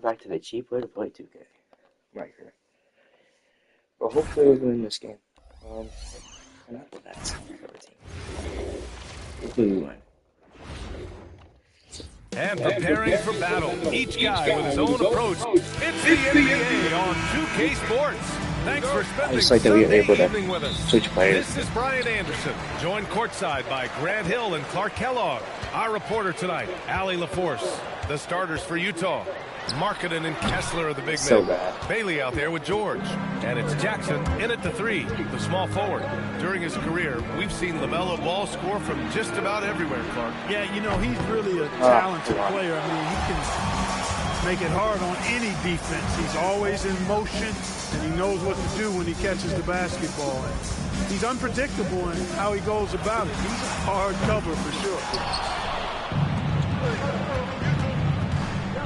We're back to the cheap way to play 2K. Right here. But hopefully we'll win this game. Not the best everything. Hopefully we win. And preparing for battle, each guy with his own approach. It's the NBA on 2K Sports. Thanks for spending Sunday evening with us. Switch players. This is Brian Anderson, joined courtside by Grant Hill and Clark Kellogg. Our reporter tonight, Allie LaForce. The starters for Utah. Markkanen and Kessler are the big men. Bailey out there with George. And it's Jackson in at the 3, the small forward. During his career, we've seen LaMelo Ball score from just about everywhere, Clark. Yeah, you know, he's really a talented player. I mean, he can make it hard on any defense. He's always in motion, and he knows what to do when he catches the basketball. And he's unpredictable in how he goes about it. He's a hard cover for sure.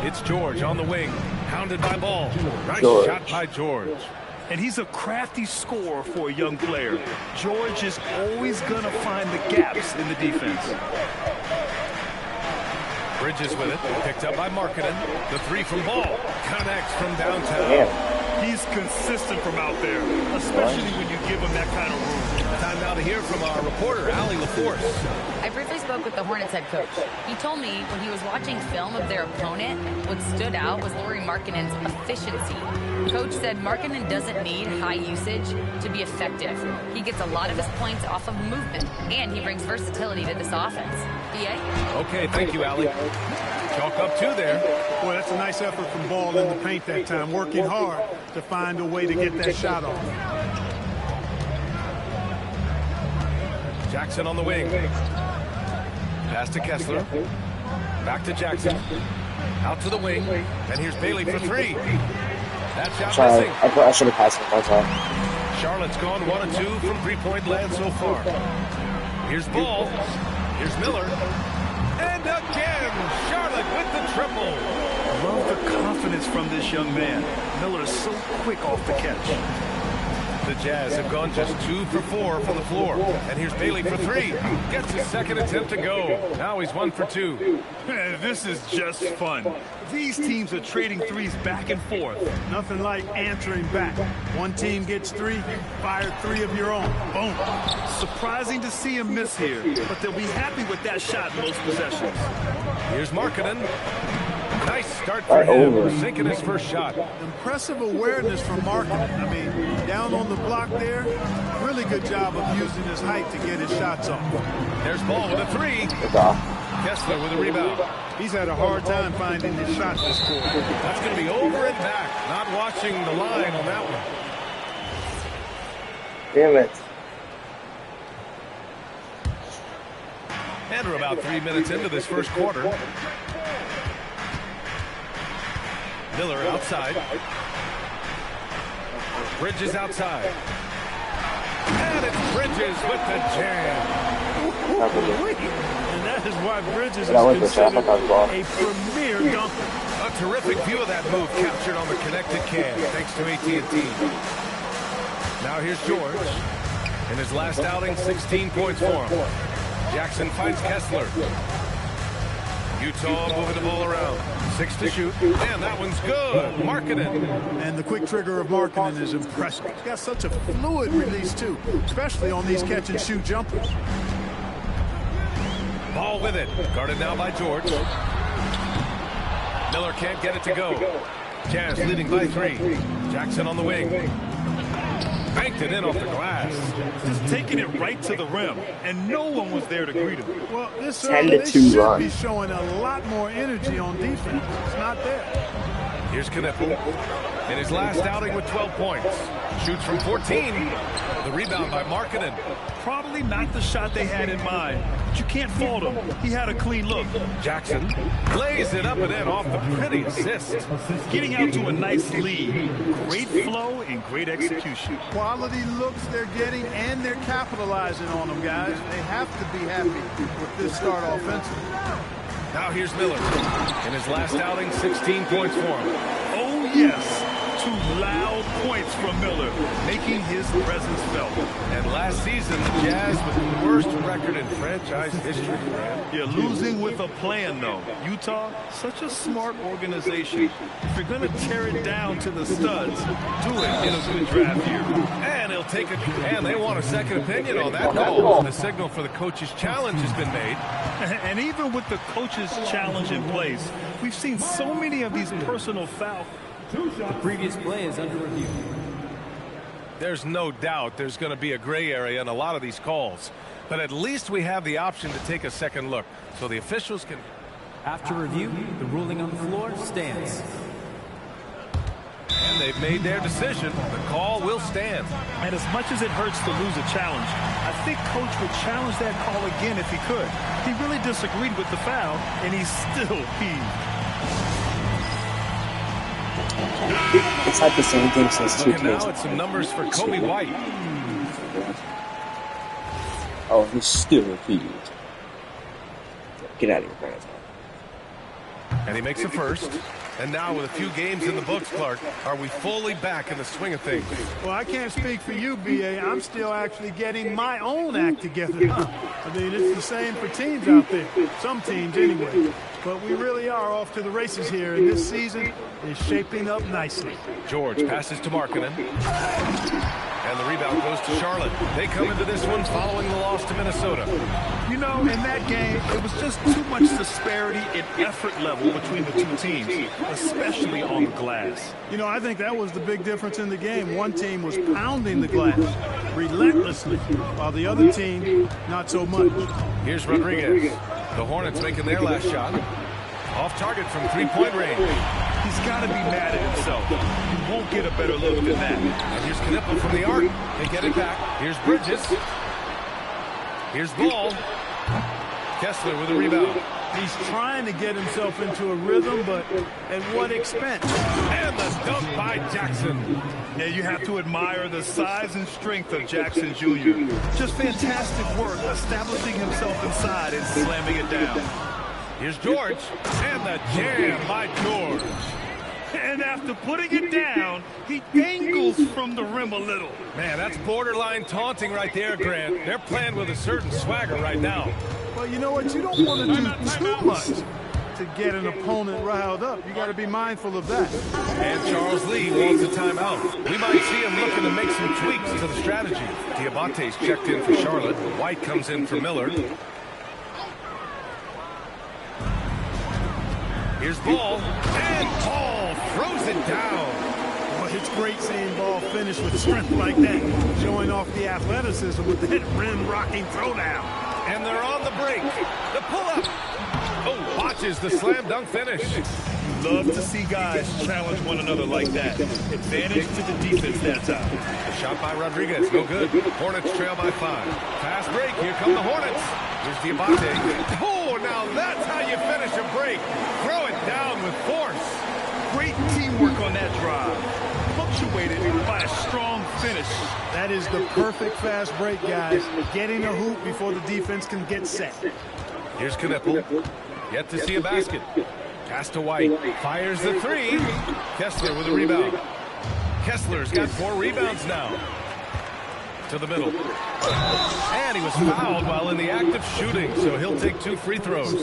It's George on the wing, pounded by Ball. Nice shot by George. And he's a crafty scorer for a young player. George is always going to find the gaps in the defense. Bridges with it, picked up by Markkanen. The 3 from Ball, connects from downtown. He's consistent from out there, especially when you give him that kind of room. Time now to hear from our reporter, Allie LaForce. I briefly spoke with the Hornets head coach. He told me when he was watching film of their opponent, what stood out was Lauri Markkanen's efficiency. Coach said Markkanen doesn't need high usage to be effective. He gets a lot of his points off of movement, and he brings versatility to this offense. BA? Okay, thank you, Allie. Chalk up 2 there. Boy, that's a nice effort from Ball in the paint that time, working hard to find a way to get that shot off. Jackson on the wing. Pass to Kessler. Back to Jackson. Out to the wing. And here's Bailey for 3. That shot missing. I should have passed it one time. Charlotte's gone 1 of 2 from three-point land so far. Here's Ball. Here's Miller. And again, Charlotte with the triple. Love the confidence from this young man. Miller is so quick off the catch. The Jazz have gone just 2 for 4 from the floor. And here's Bailey for 3. Gets his second attempt to go. Now he's 1 for 2. This is just fun. These teams are trading threes back and forth. Nothing like answering back. One team gets 3, fire 3 of your own. Boom. Surprising to see him miss here, but they'll be happy with that shot in most possessions. Here's Markkanen. Nice start for him, sinking his first shot. Impressive awareness from Markkanen. I mean, down on the block there, really good job of using his height to get his shots off. There's Ball with a 3. Kessler with a rebound. He's had a hard time finding his shot this quarter. That's going to be over and back. Not watching the line on that one. Damn it. And we're about 3 minutes into this first quarter. Miller outside. Bridges outside. And it's Bridges with the jam. And that is why Bridges is considered a premier dunker. A terrific view of that move captured on the connected cam, thanks to AT&T. Now here's George. In his last outing, 16 points for him. Jackson finds Kessler. Utah moving the ball around. 6 to shoot. And that one's good. Markkanen. And the quick trigger of Markkanen is impressive. He's got such a fluid release, too, especially on these catch-and-shoot jumpers. Ball with it. Guarded now by George. Miller can't get it to go. Jazz leading by 3. Jackson on the wing. Banked it in off the glass. Just taking it right to the rim, and no one was there to greet him. Well, this 10 to they 2 should run. be showing a lot more energy on defense. It's not there. Here's Knippel. In his last outing with 12 points. Shoots from 14. The rebound by Markkanen. Probably not the shot they had in mind, but you can't fault him. He had a clean look. Jackson lays it up and in off the pretty assist. Getting out to a nice lead. Great flow and great execution. Quality looks they're getting, and they're capitalizing on them, guys. They have to be happy with this start offensively. Now here's Miller. In his last outing, 16 points for him. Oh, yes. two loud points from Miller, making his presence felt. And last season, the Jazz with the worst record in franchise history. Yeah, losing with a plan, though. Utah, such a smart organization. If you're going to tear it down to the studs, do it in a good draft year. And he'll take it. And they want a second opinion on that call. The signal for the coach's challenge has been made. And even with the coach's challenge in place, we've seen so many of these personal fouls. The previous play is under review. There's no doubt there's going to be a gray area in a lot of these calls. But at least we have the option to take a second look, so the officials can... After review, the ruling on the floor stands. And they've made their decision. The call will stand. And as much as it hurts to lose a challenge, I think Coach would challenge that call again if he could. He really disagreed with the foul, and he's still peeved. It's like the same thing since 2 Looking now at some numbers for Kobe White. Oh, he's still peeved. Get out of here, Brandon. And he makes a first. And now with a few games in the books, Clark, are we fully back in the swing of things? Well, I can't speak for you, B.A. I'm still actually getting my own act together. I mean, it's the same for teams out there. Some teams, anyway. But we really are off to the races here, and this season is shaping up nicely. George passes to Markkanen. And the rebound goes to Charlotte. They come into this one following the loss to Minnesota. You know, in that game, it was just too much disparity in effort level between the two teams, especially on the glass. You know, I think that was the big difference in the game. One team was pounding the glass relentlessly, while the other team, not so much. Here's Rodriguez. The Hornets making their last shot. Off target from three-point range. He's got to be mad at himself. He won't get a better look than that. And here's Knippel from the arc. They get it back. Here's Bridges. Here's Ball. Kessler with a rebound. He's trying to get himself into a rhythm, but at what expense? And the dunk by Jackson. Yeah, you have to admire the size and strength of Jackson Jr. Just fantastic work establishing himself inside and slamming it down. Here's George. And the jam by George. And after putting it down, he dangles from the rim a little. Man, that's borderline taunting right there, Grant. They're playing with a certain swagger right now. Well, you know what? You don't want to do too much to get an opponent riled up. You got to be mindful of that. And Charles Lee wants a timeout. We might see him looking to make some tweaks to the strategy. Diabate's checked in for Charlotte. White comes in for Miller. Here's Ball. And Ball throws it down. Well, it's great seeing Ball finish with strength like that, showing off the athleticism with that rim-rocking throwdown. And they're on the break. The pull-up. Oh, watches the slam dunk finish. Love to see guys challenge one another like that. Advantage to the defense that time. A shot by Rodriguez, no good. Hornets trail by 5. Fast break, here come the Hornets. Here's Diabate. Oh, now that's how you finish a break. Throw it down with force. Great teamwork on that drive. Punctuated by a strong finish. That is the perfect fast break, guys. Getting a hoop before the defense can get set. Here's Knippel. Yet to see a basket. Pass to White. Fires the 3. Kessler with a rebound. Kessler's got 4 rebounds now. To the middle. And he was fouled while in the act of shooting, so he'll take 2 free throws.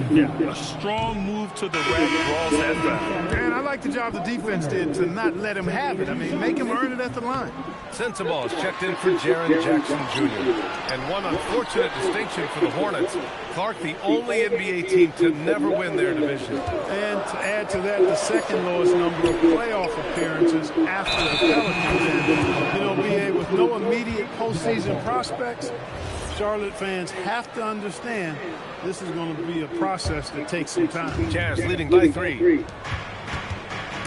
Yeah, a strong move to the rack draws that foul. And I like the job the defense did to not let him have it. I mean, make him earn it at the line. Sensabaugh is checked in for Jaren Jackson Jr. And one unfortunate distinction for the Hornets. Clark, the only NBA team to never win their division. And to add to that, the second lowest number of playoff appearances after the Pelicans. And, you know, BA, with no immediate postseason prospects, Charlotte fans have to understand this is going to be a process that takes some time. Jazz leading by 3.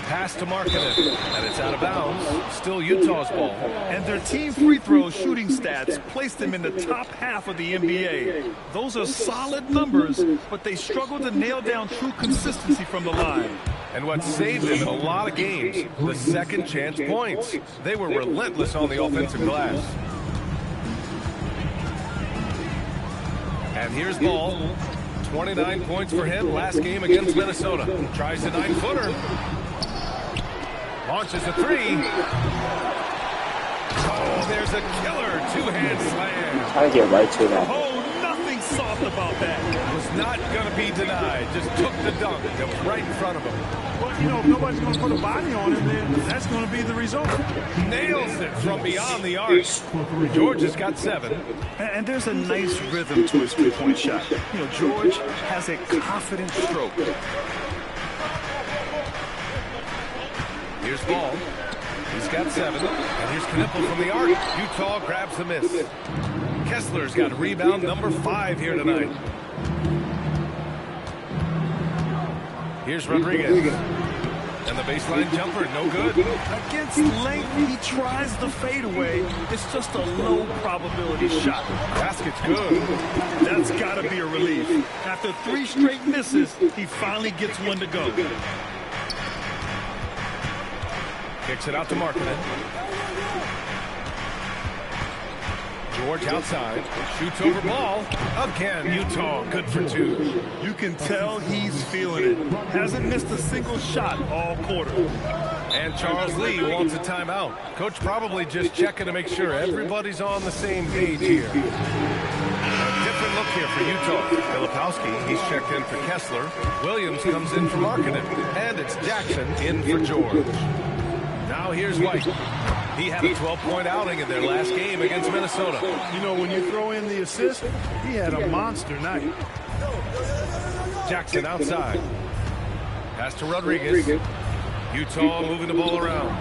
Pass to Markkanen, and it's out of bounds. Still Utah's ball. And their team free throw shooting stats place them in the top half of the NBA. Those are solid numbers, but they struggle to nail down true consistency from the line. And what saved them in a lot of games, the second chance points. They were relentless on the offensive glass. And here's Ball. 29 points for him last game against Minnesota. Tries a 9-footer. Launches a three. Oh, there's a killer two-hand slam. Trying to get right to that. Oh, nothing soft about that. Was not going to be denied. Just took the dunk that was right in front of him. Well, you know, if nobody's going to put a body on him, then that's going to be the result. Nails it from beyond the arc. George has got 7. And there's a nice rhythm to his three-point shot. You know, George has a confident stroke. Here's Ball. He's got 7. And here's Knipple from the arc. Utah grabs the miss. Kessler's got rebound number 5 here tonight. Here's Rodriguez. And the baseline jumper, no good. Against length, he tries the fadeaway. It's just a low probability shot. Basket's good. That's got to be a relief. After 3 straight misses, he finally gets one to go. Kicks it out to Markkanen. George outside. Shoots over Ball. Again, Utah good for 2. You can tell he's feeling it. Hasn't missed a single shot all quarter. And Charles Lee wants a timeout. Coach probably just checking to make sure everybody's on the same page here. A different look here for Utah. Filipowski, he's checked in for Kessler. Williams comes in for Markkanen. And it's Jackson in for George. Now here's White. He had a 12-point outing in their last game against Minnesota. You know, when you throw in the assist, he had a monster night. Jackson outside. Pass to Rodriguez. Utah moving the ball around.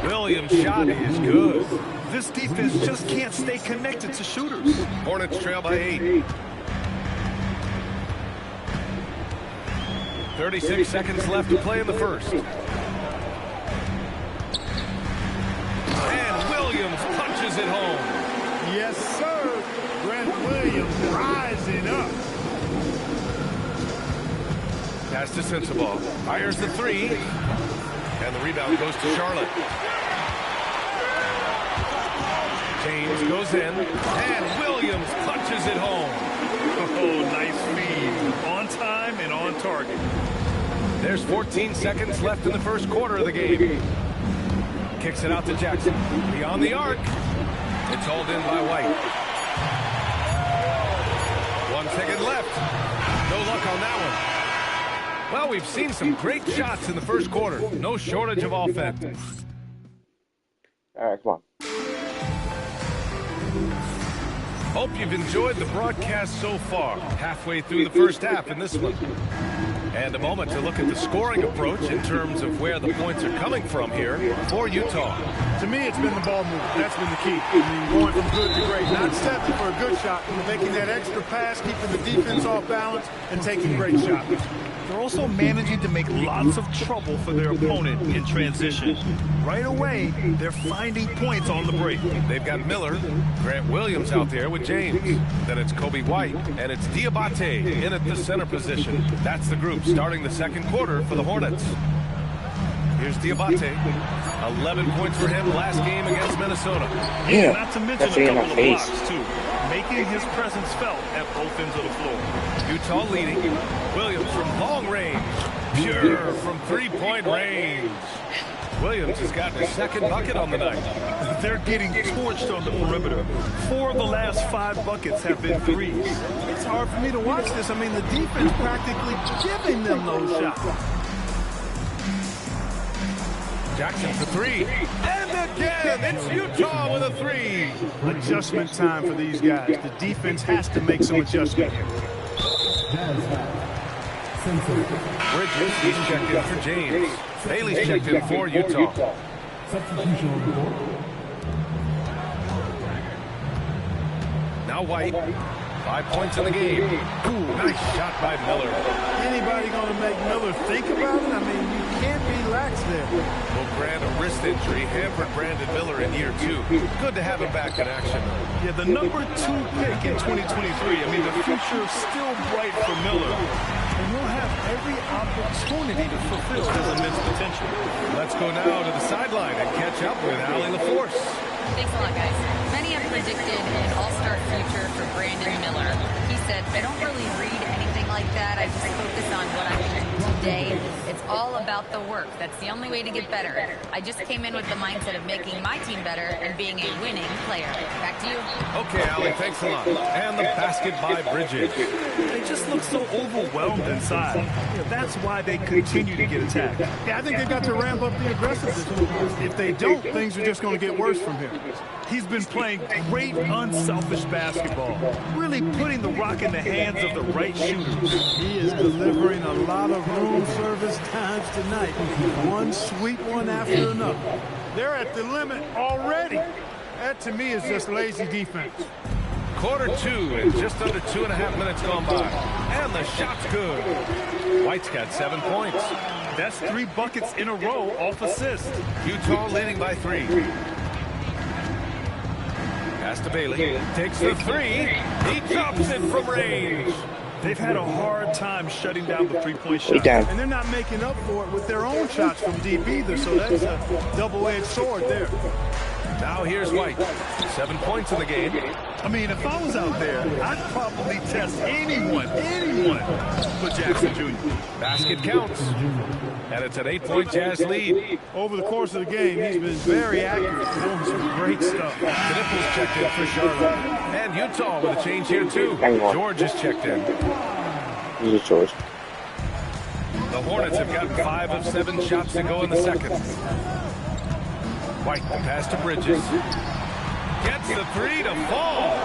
Williams' shot is good. This defense just can't stay connected to shooters. Hornets trail by 8. 36 seconds left to play in the first. And Williams punches it home. Yes, sir. Grant Williams rising up. Pass to Sensabaugh. Fires the 3. And the rebound goes to Charlotte. James goes in. And Williams punches it home. Oh, nice feed. On time and on target. There's 14 seconds left in the first quarter of the game. Kicks it out to Jackson. Beyond the arc. It's hauled in by White. 1 second left. No luck on that one. Well, we've seen some great shots in the first quarter. No shortage of offense. All right, come on. Hope you've enjoyed the broadcast so far. Halfway through the first half in this one. And a moment to look at the scoring approach in terms of where the points are coming from here for Utah. To me, it's been the ball movement. That's been the key. I mean, going from good to great. Not settling for a good shot, but making that extra pass, keeping the defense off balance, and taking great shots. They're also managing to make lots of trouble for their opponent in transition. Right away, they're finding points on the break. They've got Miller, Grant Williams out there with James. Then it's Kobe White, and it's Diabate in at the center position. That's the group starting the second quarter for the Hornets. Here's Diabate. 11 points for him last game against Minnesota. Yeah, not to mention a couple of blocks, too. Making his presence felt at both ends of the floor. Utah leading. Williams from long range. Pure from three-point range. Williams has gotten his second bucket on the night. They're getting torched on the perimeter. 4 of the last 5 buckets have been threes. It's hard for me to watch this. I mean, the defense practically giving them those shots. Jackson for 3. And again, it's Utah with a 3. Adjustment time for these guys. The defense has to make some adjustment here. Bridges, he's checked in for James. Bailey's checked in for Utah. Now White. 5 points in the game. Ooh, nice shot by Miller. Anybody going to make Miller think about it? I mean, you can't be lax there. Well, Grant, a wrist injury hampered Brandon Miller in year 2. Good to have him back in action. Yeah, the number 2 pick in 2023. I mean, the future is still bright for Miller. And he'll have every opportunity to fulfill his immense potential. Let's go now to the sideline and catch up with Allie LaForce. Thanks a lot, guys. Many have predicted an all-star future for Brandon Miller. He said, I don't really read anything like that. I just focus on what I can day. It's all about the work. That's the only way to get better. I just came in with the mindset of making my team better and being a winning player. Back to you. Okay, Allie, thanks a lot. And the basket by Bridges. They just look so overwhelmed inside. That's why they continue to get attacked. Yeah, I think they've got to ramp up the aggressiveness. If they don't, things are just going to get worse from here. He's been playing great, unselfish basketball, really putting the rock in the hands of the right shooters. He is delivering a lot of room service times tonight. One sweet one after another. They're at the limit already. That, to me, is just lazy defense. Quarter 2 and just under 2.5 minutes gone by. And the shot's good. White's got 7 points. That's 3 buckets in a row off assist. Utah leading by 3. Pass to Bailey. Takes the 3. He drops it from range. They've had a hard time shutting down the three-point shot. And they're not making up for it with their own shots from deep either, so that's a double-edged sword there. Now here's White. 7 points in the game. I mean, if I was out there, I'd probably test anyone but Jackson Jr. Basket counts. And it's an 8-point Jazz lead. Over the course of the game, he's been very accurate, doing some great stuff. Knipples checked in for Charlotte. And Utah with a change here, too. George is checked in. This is George. The Hornets have gotten 5 of 7 shots to go in the second. White, the pass to Bridges. Gets the 3 to fall.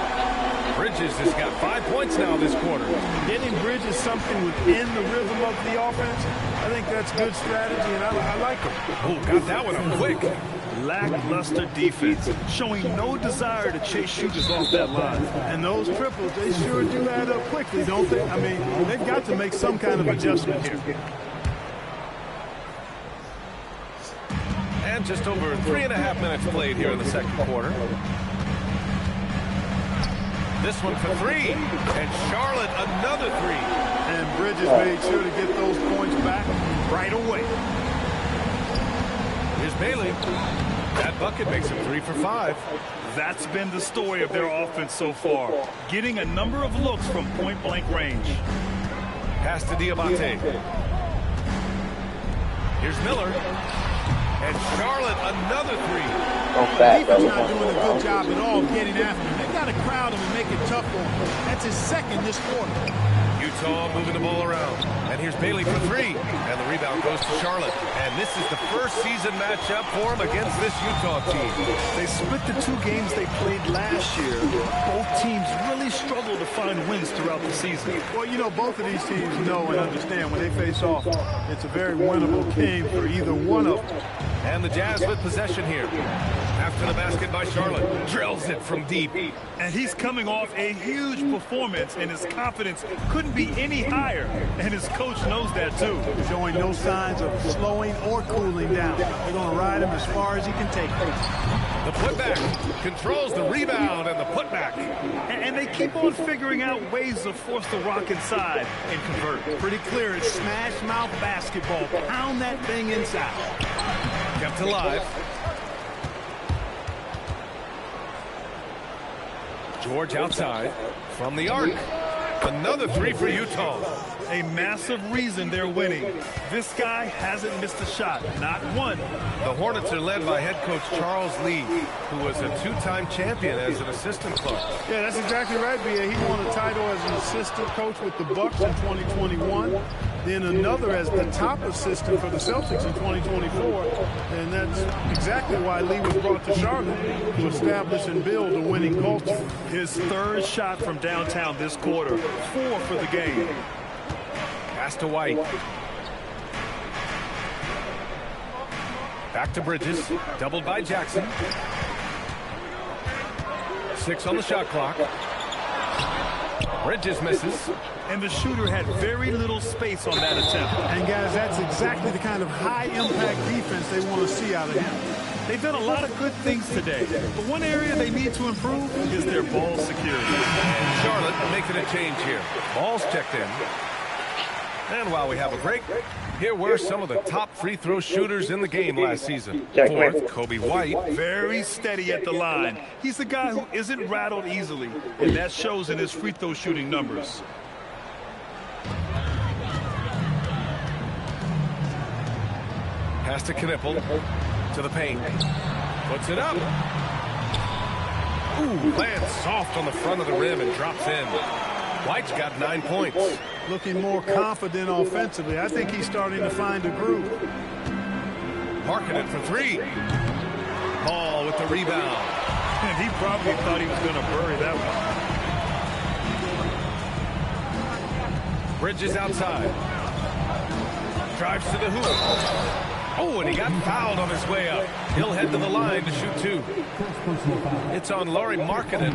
Bridges has got 5 points now this quarter. Getting Bridges something within the rhythm of the offense, I think that's good strategy, and I like him. Oh, got that one up quick. Lackluster defense, showing no desire to chase shooters off that line. And those triples, they sure do add up quickly, don't they? I mean, they've got to make some kind of adjustment here. And just over 3.5 minutes played here in the second quarter. This one for 3. And Charlotte another 3. And Bridges made sure to get those points back right away. Here's Bailey. That bucket makes him 3 for 5. That's been the story of their offense so far. Getting a number of looks from point-blank range. Pass to Diabate. Here's Miller. And Charlotte another 3. Defense not doing a good job at all of getting after him. They've got to crowd him and make it tough for him. That's his second this quarter. Utah moving the ball around. And here's Bailey for 3. And the rebound goes to Charlotte. And this is the first season matchup for him against this Utah team. They split the 2 games they played last year. Both teams really struggled to find wins throughout the season. Well, you know, both of these teams know and understand when they face off, it's a very winnable game for either one of them. And the Jazz with possession here. After the basket by Charlotte. Drills it from deep. And he's coming off a huge performance, and his confidence couldn't be any higher. And his coach knows that, too. Showing no signs of slowing or cooling down. They're going to ride him as far as he can take him. The putback controls the rebound and the putback. And they keep on figuring out ways to force the rock inside and convert. Pretty clear. It's smash mouth basketball. Pound that thing inside. Kept alive. George outside from the arc. Another 3 for Utah. A massive reason they're winning. This guy hasn't missed a shot, not one. The Hornets are led by head coach Charles Lee, who was a 2-time champion as an assistant coach. Yeah, that's exactly right, B.A. He won a title as an assistant coach with the Bucks in 2021. Then another as the top assistant for the Celtics in 2024. And that's exactly why Lee was brought to Charlotte, to establish and build a winning culture. His 3rd shot from downtown this quarter, 4 for the game. Pass to White. Back to Bridges. Doubled by Jackson. 6 on the shot clock. Bridges misses. And the shooter had very little space on that attempt. And guys, that's exactly the kind of high-impact defense they want to see out of him. They've done a lot of good things today, but one area they need to improve is their ball security. And Charlotte making a change here. Ball's checked in. And while we have a break, here were some of the top free throw shooters in the game last season. 4th, Kobe White. Very steady at the line. He's the guy who isn't rattled easily, and that shows in his free throw shooting numbers. Pass to Knipple. To the paint. Puts it up. Ooh, lands soft on the front of the rim and drops in. White's got 9 points. Looking more confident offensively. I think he's starting to find a groove. Markkanen for three. Ball with the rebound. And he probably thought he was going to bury that one. Bridges outside. Drives to the hoop. Oh, and he got fouled on his way up. He'll head to the line to shoot two. It's on Lauri Markkanen.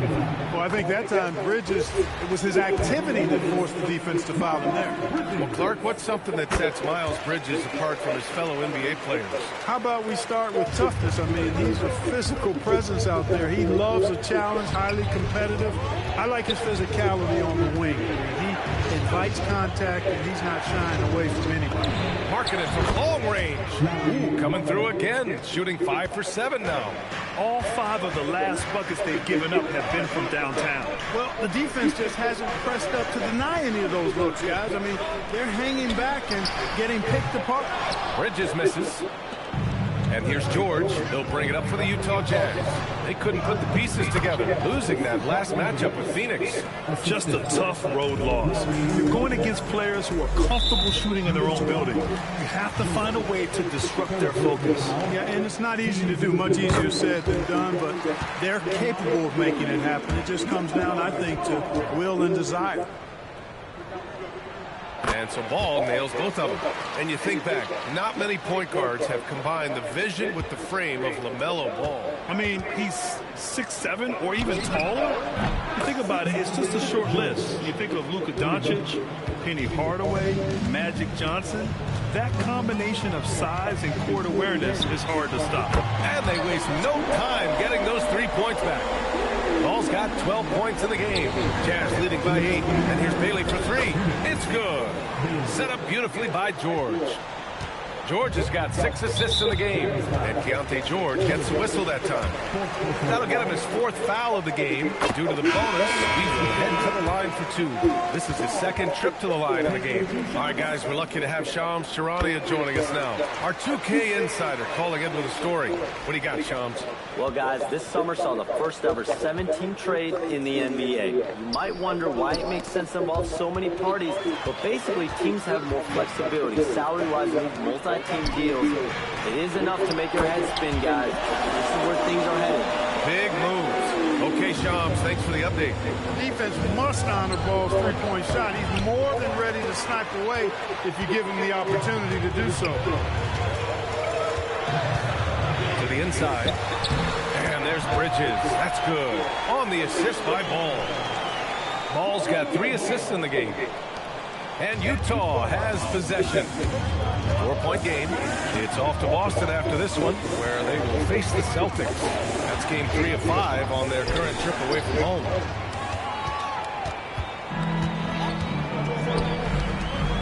Well, I think that time Bridges, it was his activity that forced the defense to foul him there. Well, Clark, what's something that sets Miles Bridges apart from his fellow NBA players? How about we start with toughness? I mean, he's a physical presence out there. He loves a challenge, highly competitive. I like his physicality on the wing. He invites contact, and he's not shying away from anybody. Markkanen from long range. Ooh, coming through again, shooting 5 for 7 now. All 5 of the last buckets they've given up have been from downtown. Well, the defense just hasn't pressed up to deny any of those looks, guys. I mean, they're hanging back and getting picked apart. Bridges misses. And here's George. He'll bring it up for the Utah Jazz. They couldn't put the pieces together, losing that last matchup with Phoenix. Just a tough road loss. You're going against players who are comfortable shooting in their own building. You have to find a way to disrupt their focus. Yeah, and it's not easy to do. Much easier said than done, but they're capable of making it happen. It just comes down, I think, to will and desire. And so Ball nails both of them. And you think back, not many point guards have combined the vision with the frame of LaMelo Ball. I mean, he's 6'7" or even taller. You think about it, it's just a short list. You think of Luka Doncic, Penny Hardaway, Magic Johnson. That combination of size and court awareness is hard to stop. And they waste no time getting those 3 points back. Ball's got 12 points in the game. Jazz leading by 8. And here's Bailey for 3. It's good. Set up beautifully by George. George has got 6 assists in the game. And Keontae George gets the whistle that time. That'll get him his 4th foul of the game. Due to the bonus, he will head to the line for 2. This is his 2nd trip to the line in the game. All right, guys, we're lucky to have Shams Charania joining us now. Our 2K insider calling in with a story. What do you got, Shams? Well, guys, this summer saw the first ever 7-team trade in the NBA. You might wonder why it makes sense to involve so many parties, but basically teams have more flexibility. Salary-wise, we need multi-team deals. It is enough to make your head spin, guys. This is where things are headed. Big moves. Okay, Shams, thanks for the update. Defense must honor Ball's three-point shot. He's more than ready to snipe away if you give him the opportunity to do so. To the inside. And there's Bridges. That's good. On the assist by Ball. Ball's got 3 assists in the game. And Utah has possession. 4-point game. It's off to Boston after this one, where they will face the Celtics. That's game 3 of 5 on their current trip away from home.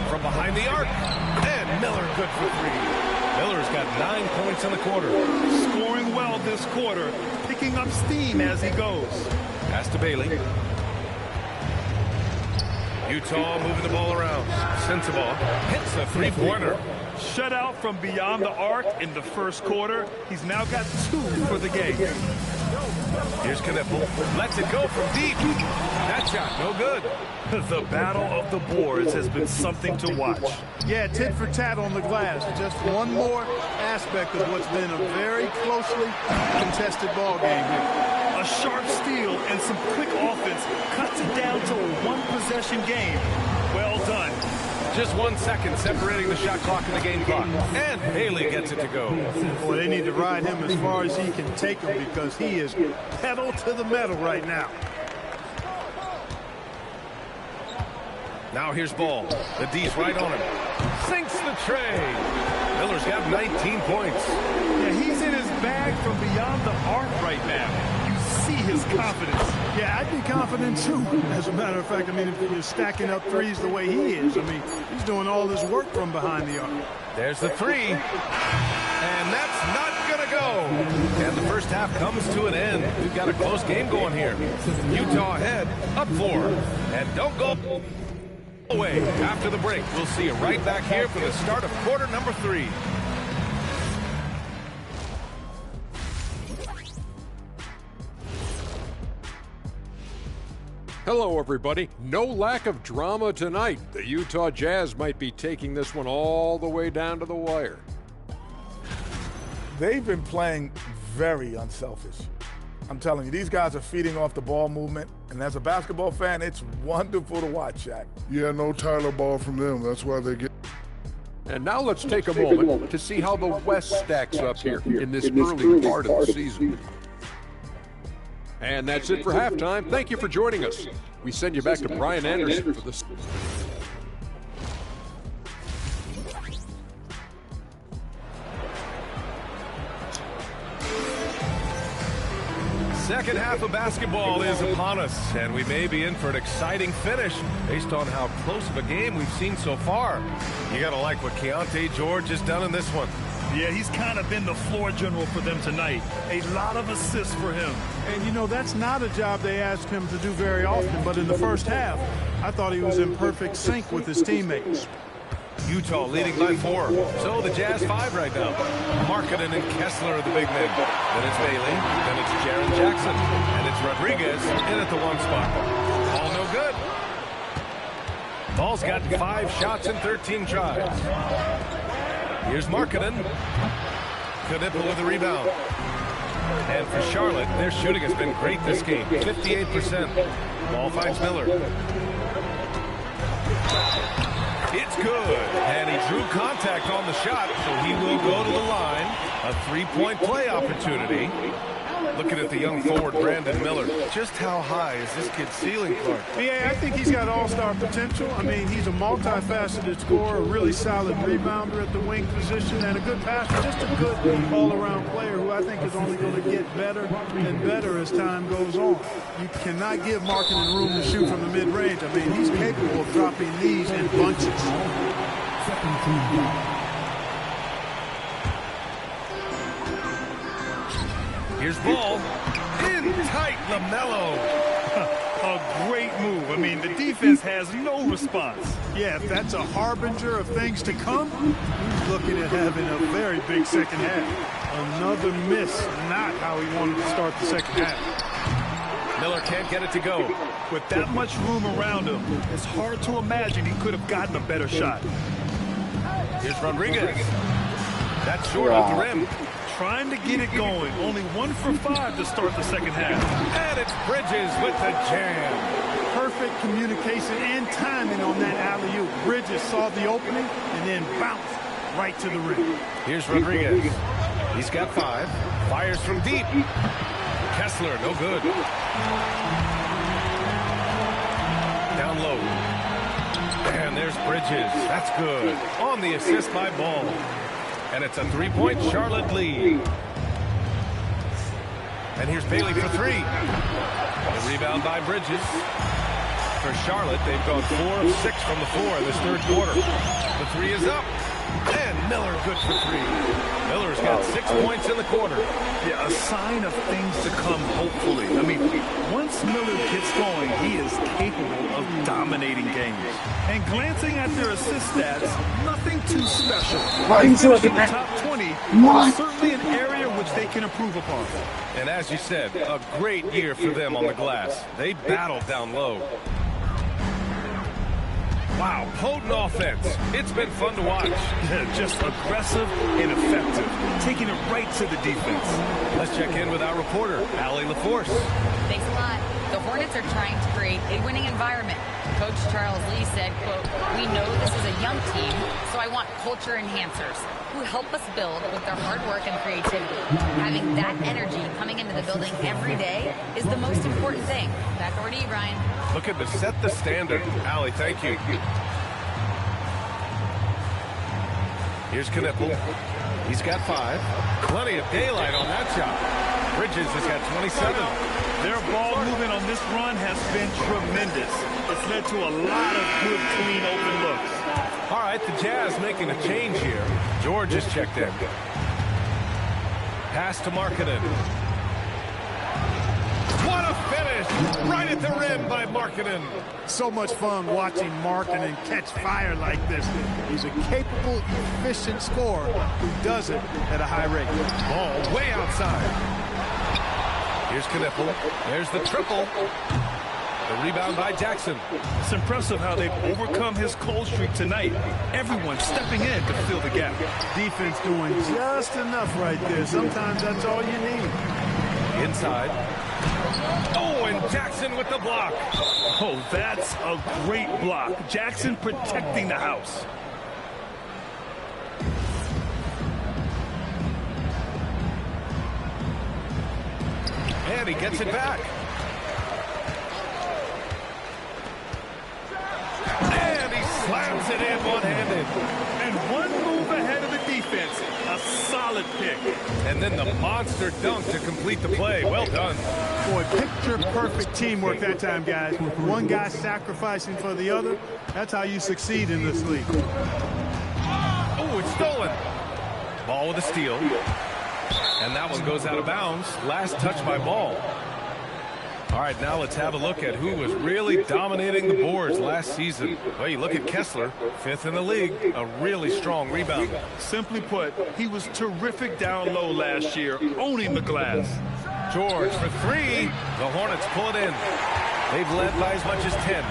From behind the arc. And Miller good for 3. Miller's got 9 points in the quarter. Scoring well this quarter, picking up steam as he goes. Pass to Bailey. Utah moving the ball around. Sensabaugh hits a 3-pointer. Shut out from beyond the arc in the first quarter. He's now got 2 for the game. Here's Knipple. Lets it go from deep. That shot, no good. The battle of the boards has been something to watch. Yeah, tit for tat on the glass. Just one more aspect of what's been a very closely contested ball game here. A sharp steal and some quick offense cuts it down to a 1-possession game. Well done. Just 1 second separating the shot clock and the game clock. And Bailey gets it to go. Boy, they need to ride him as far as he can take him because he is pedal to the metal right now. Now here's Ball. The D's right on him. Sinks the tray. Miller's got 19 points. Yeah, he's in his bag from beyond the arc right now. You see his confidence. Yeah, I'd be confident too. As a matter of fact, I mean, if you're stacking up threes the way he is, I mean, he's doing all this work from behind the arc. There's the 3. And that's not going to go. And the first half comes to an end. We've got a close game going here. Utah ahead, up 4. And don't go away. After the break, we'll see you right back here for the start of quarter number 3. Hello, everybody. No lack of drama tonight. The Utah Jazz might be taking this one all the way down to the wire. They've been playing very unselfish. I'm telling you, these guys are feeding off the ball movement, and as a basketball fan, it's wonderful to watch, Shaq. Yeah, no Tyler ball from them. That's why they get... And now let's take a moment to see how the West stacks up here in this early part of the season. And that's it for halftime. Thank you for joining us. We send you back to Brian Anderson for the... Second half of basketball is upon us, and we may be in for an exciting finish based on how close of a game we've seen so far. You got to like what Keyonte George has done in this one. Yeah, he's kind of been the floor general for them tonight. A lot of assists for him. And, you know, that's not a job they asked him to do very often, but in the first half, I thought he was in perfect sync with his teammates. Utah leading by 4. So the Jazz 5 right now. Markkanen and Kessler are the big men. Then it's Bailey. Then it's Jaren Jackson. And it's Rodriguez in at the 1 spot. All no good. Ball's got 5 shots and 13 tries. Here's Markkanen. Knipple with a rebound. And for Charlotte, their shooting has been great this game. 58%. Ball finds Miller. It's good. And he drew contact on the shot, so he will go to the line. A 3-point play opportunity. Looking at the young forward, Brandon Miller. Just how high is this kid's ceiling, Clark? Yeah, I think he's got all-star potential. I mean, he's a multifaceted scorer, a really solid rebounder at the wing position, and a good passer, just a good all-around player who I think is only going to get better and better as time goes on. You cannot give Markkanen room to shoot from the mid-range. I mean, he's capable of dropping these in bunches. Here's Ball. In tight, LaMelo. A great move. I mean, the defense has no response. Yeah, if that's a harbinger of things to come, he's looking at having a very big second half. Another miss, not how he wanted to start the second half. Miller can't get it to go. With that much room around him, it's hard to imagine he could have gotten a better shot. Here's Rodriguez. That's short off the rim. Trying to get it going. Only 1 for 5 to start the second half. And it's Bridges with the jam. Perfect communication and timing on that alley-oop. Bridges saw the opening and then bounced right to the rim. Here's Rodriguez. He's got 5. Fires from deep. Kessler, no good. Down low. And there's Bridges. That's good. On the assist by Ball. And it's a 3-point Charlotte lead. And here's Bailey for 3. The rebound by Bridges. For Charlotte, they've gone 4 of 6 from the floor in this third quarter. The 3 is up. And Miller good for 3. Miller's got 6 points in the quarter. Yeah, a sign of things to come, hopefully. I mean, once Miller gets going, he is capable of dominating games. And glancing at their assist stats, nothing too special. He's in the top 20 is certainly an area which they can improve upon. And as you said, a great year for them on the glass. They battled down low. Wow, potent offense. It's been fun to watch. Just aggressive and effective, taking it right to the defense. Let's check in with our reporter, Allie LaForce. Thanks a lot. The Hornets are trying to create a winning environment. Coach Charles Lee said, quote, "We know this is a young team, so I want culture enhancers who help us build with their hard work and creativity. Having that energy coming into the building every day is the most important thing." Back over to you, Brian. Looking to set the standard. Allie, thank you. Here's Knipple. He's got 5. Plenty of daylight on that shot. Bridges has got 27. Their ball movement on this run has been tremendous. It's led to a lot of good, clean, open looks. All right, the Jazz making a change here. George is checked in. Pass to Markkanen. What a finish! Right at the rim by Markkanen. So much fun watching Markkanen catch fire like this. He's a capable, efficient scorer who does it at a high rate. Ball way outside. Here's Knipple. There's the triple. The rebound by Jackson. It's impressive how they've overcome his cold streak tonight. Everyone stepping in to fill the gap. Defense doing just enough right there. Sometimes that's all you need. Inside. Oh, and Jackson with the block. Oh, that's a great block. Jackson protecting the house. And he gets it back. And he slams it in one-handed. And one move ahead of the defense. A solid pick. And then the monster dunk to complete the play. Well done. Boy, picture-perfect teamwork that time, guys. One guy sacrificing for the other. That's how you succeed in this league. Oh, it's stolen. Ball with a steal. And that one goes out of bounds. Last touch by Ball. All right, now let's have a look at who was really dominating the boards last season. Well, you look at Kessler, 5th in the league, a really strong rebounder. Simply put, he was terrific down low last year, owning the glass. George for 3. The Hornets pull it in. They've led by as much as 10.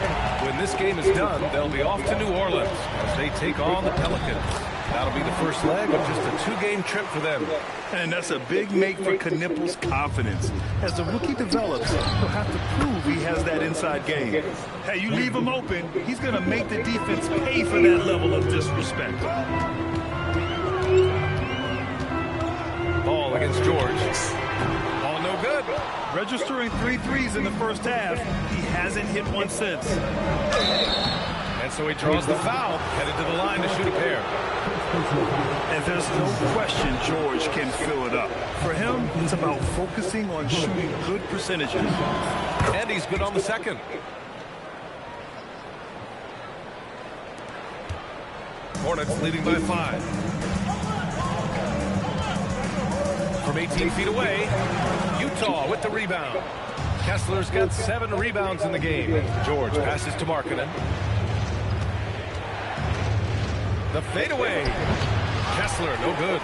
When this game is done, they'll be off to New Orleans as they take on the Pelicans. That'll be the first leg of just a 2-game trip for them. And that's a big make for Knippel's confidence. As the rookie develops, he'll have to prove he has that inside game. Hey, you leave him open, he's going to make the defense pay for that level of disrespect. Ball against George. Ball no good. Registering 3 threes in the first half, he hasn't hit one since. And so he draws the foul, headed to the line to shoot a pair. And there's no question George can fill it up. For him, it's about focusing on shooting good percentages. And he's good on the second. Hornets leading by 5. From 18 feet away, Utah with the rebound. Kessler's got 7 rebounds in the game. George passes to Markkanen. The fadeaway. Kessler, no good.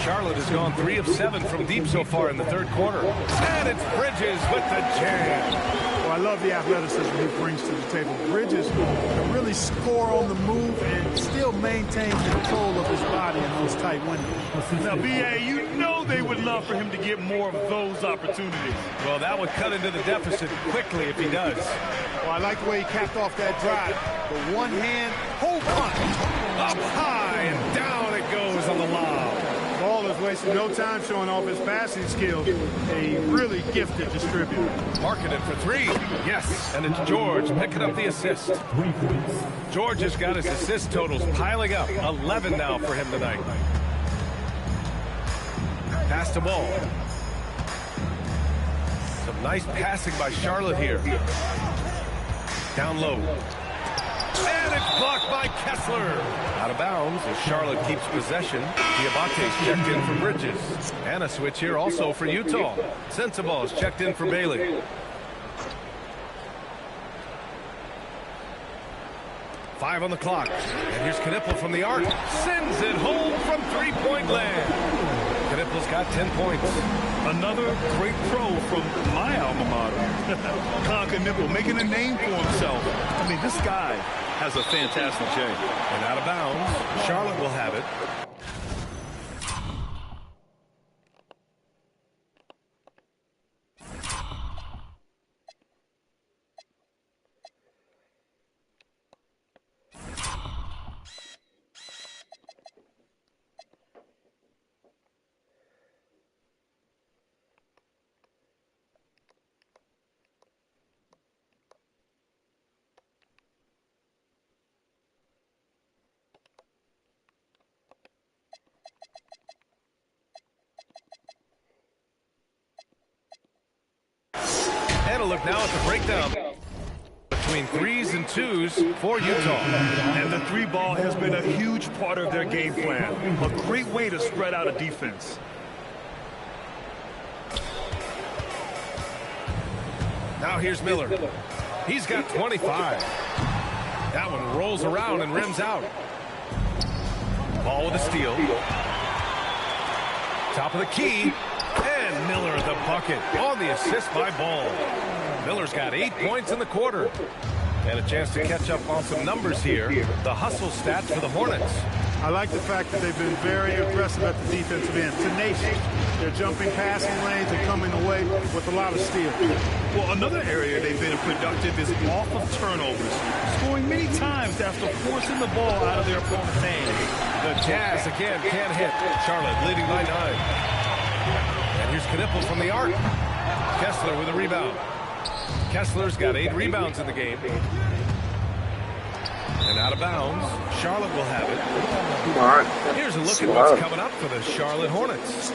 Charlotte has gone 3 of 7 from deep so far in the third quarter. And it's Bridges with the jam. Well, I love the athleticism he brings to the table. Bridges can really score on the move and still maintain control of his body in those tight windows. Now, B.A., you know they would love for him to get more of those opportunities. Well, that would cut into the deficit quickly if he does. Well, I like the way he capped off that drive. The one-hand whole punch. Up high and down it goes on the lob. Ball is wasting no time showing off his passing skills. A really gifted distributor. Markkanen for 3. Yes, and it's George picking up the assist. George has got his assist totals piling up. 11 now for him tonight. Pass to Ball. Some nice passing by Charlotte here. Down low. And it's blocked by Kessler. Out of bounds as Charlotte keeps possession. Diabate's checked in for Bridges. And a switch here also for Utah. Sensabaugh is checked in for Bailey. 5 on the clock. And here's Knippel from the arc. Sends it home from 3-point land. Knippel's got 10 points. Another great pro from my alma mater. Con Knippel making a name for himself. I mean, this guy has a fantastic game. And out of bounds, Charlotte will have it. And a look now at the breakdown between 3s and 2s for Utah. And the 3 ball has been a huge part of their game plan. A great way to spread out a defense. Now here's Miller. He's got 25. That one rolls around and rims out. Ball with a steal. Top of the key. And Miller the bucket on the assist by Ball. Miller's got 8 points in the quarter. And a chance to catch up on some numbers here. The hustle stats for the Hornets. I like the fact that they've been very aggressive at the defensive end. Tenacious. They're jumping passing lanes and coming away with a lot of steals. Well, another area they've been productive is off of turnovers, scoring many times after forcing the ball out of their opponent's hands. The Jazz again can't hit. Charlotte leading by 9. And here's Knipple from the arc. Kessler with a rebound. Kessler's got 8 rebounds in the game. And out of bounds, Charlotte will have it. Here's a look at what's coming up for the Charlotte Hornets.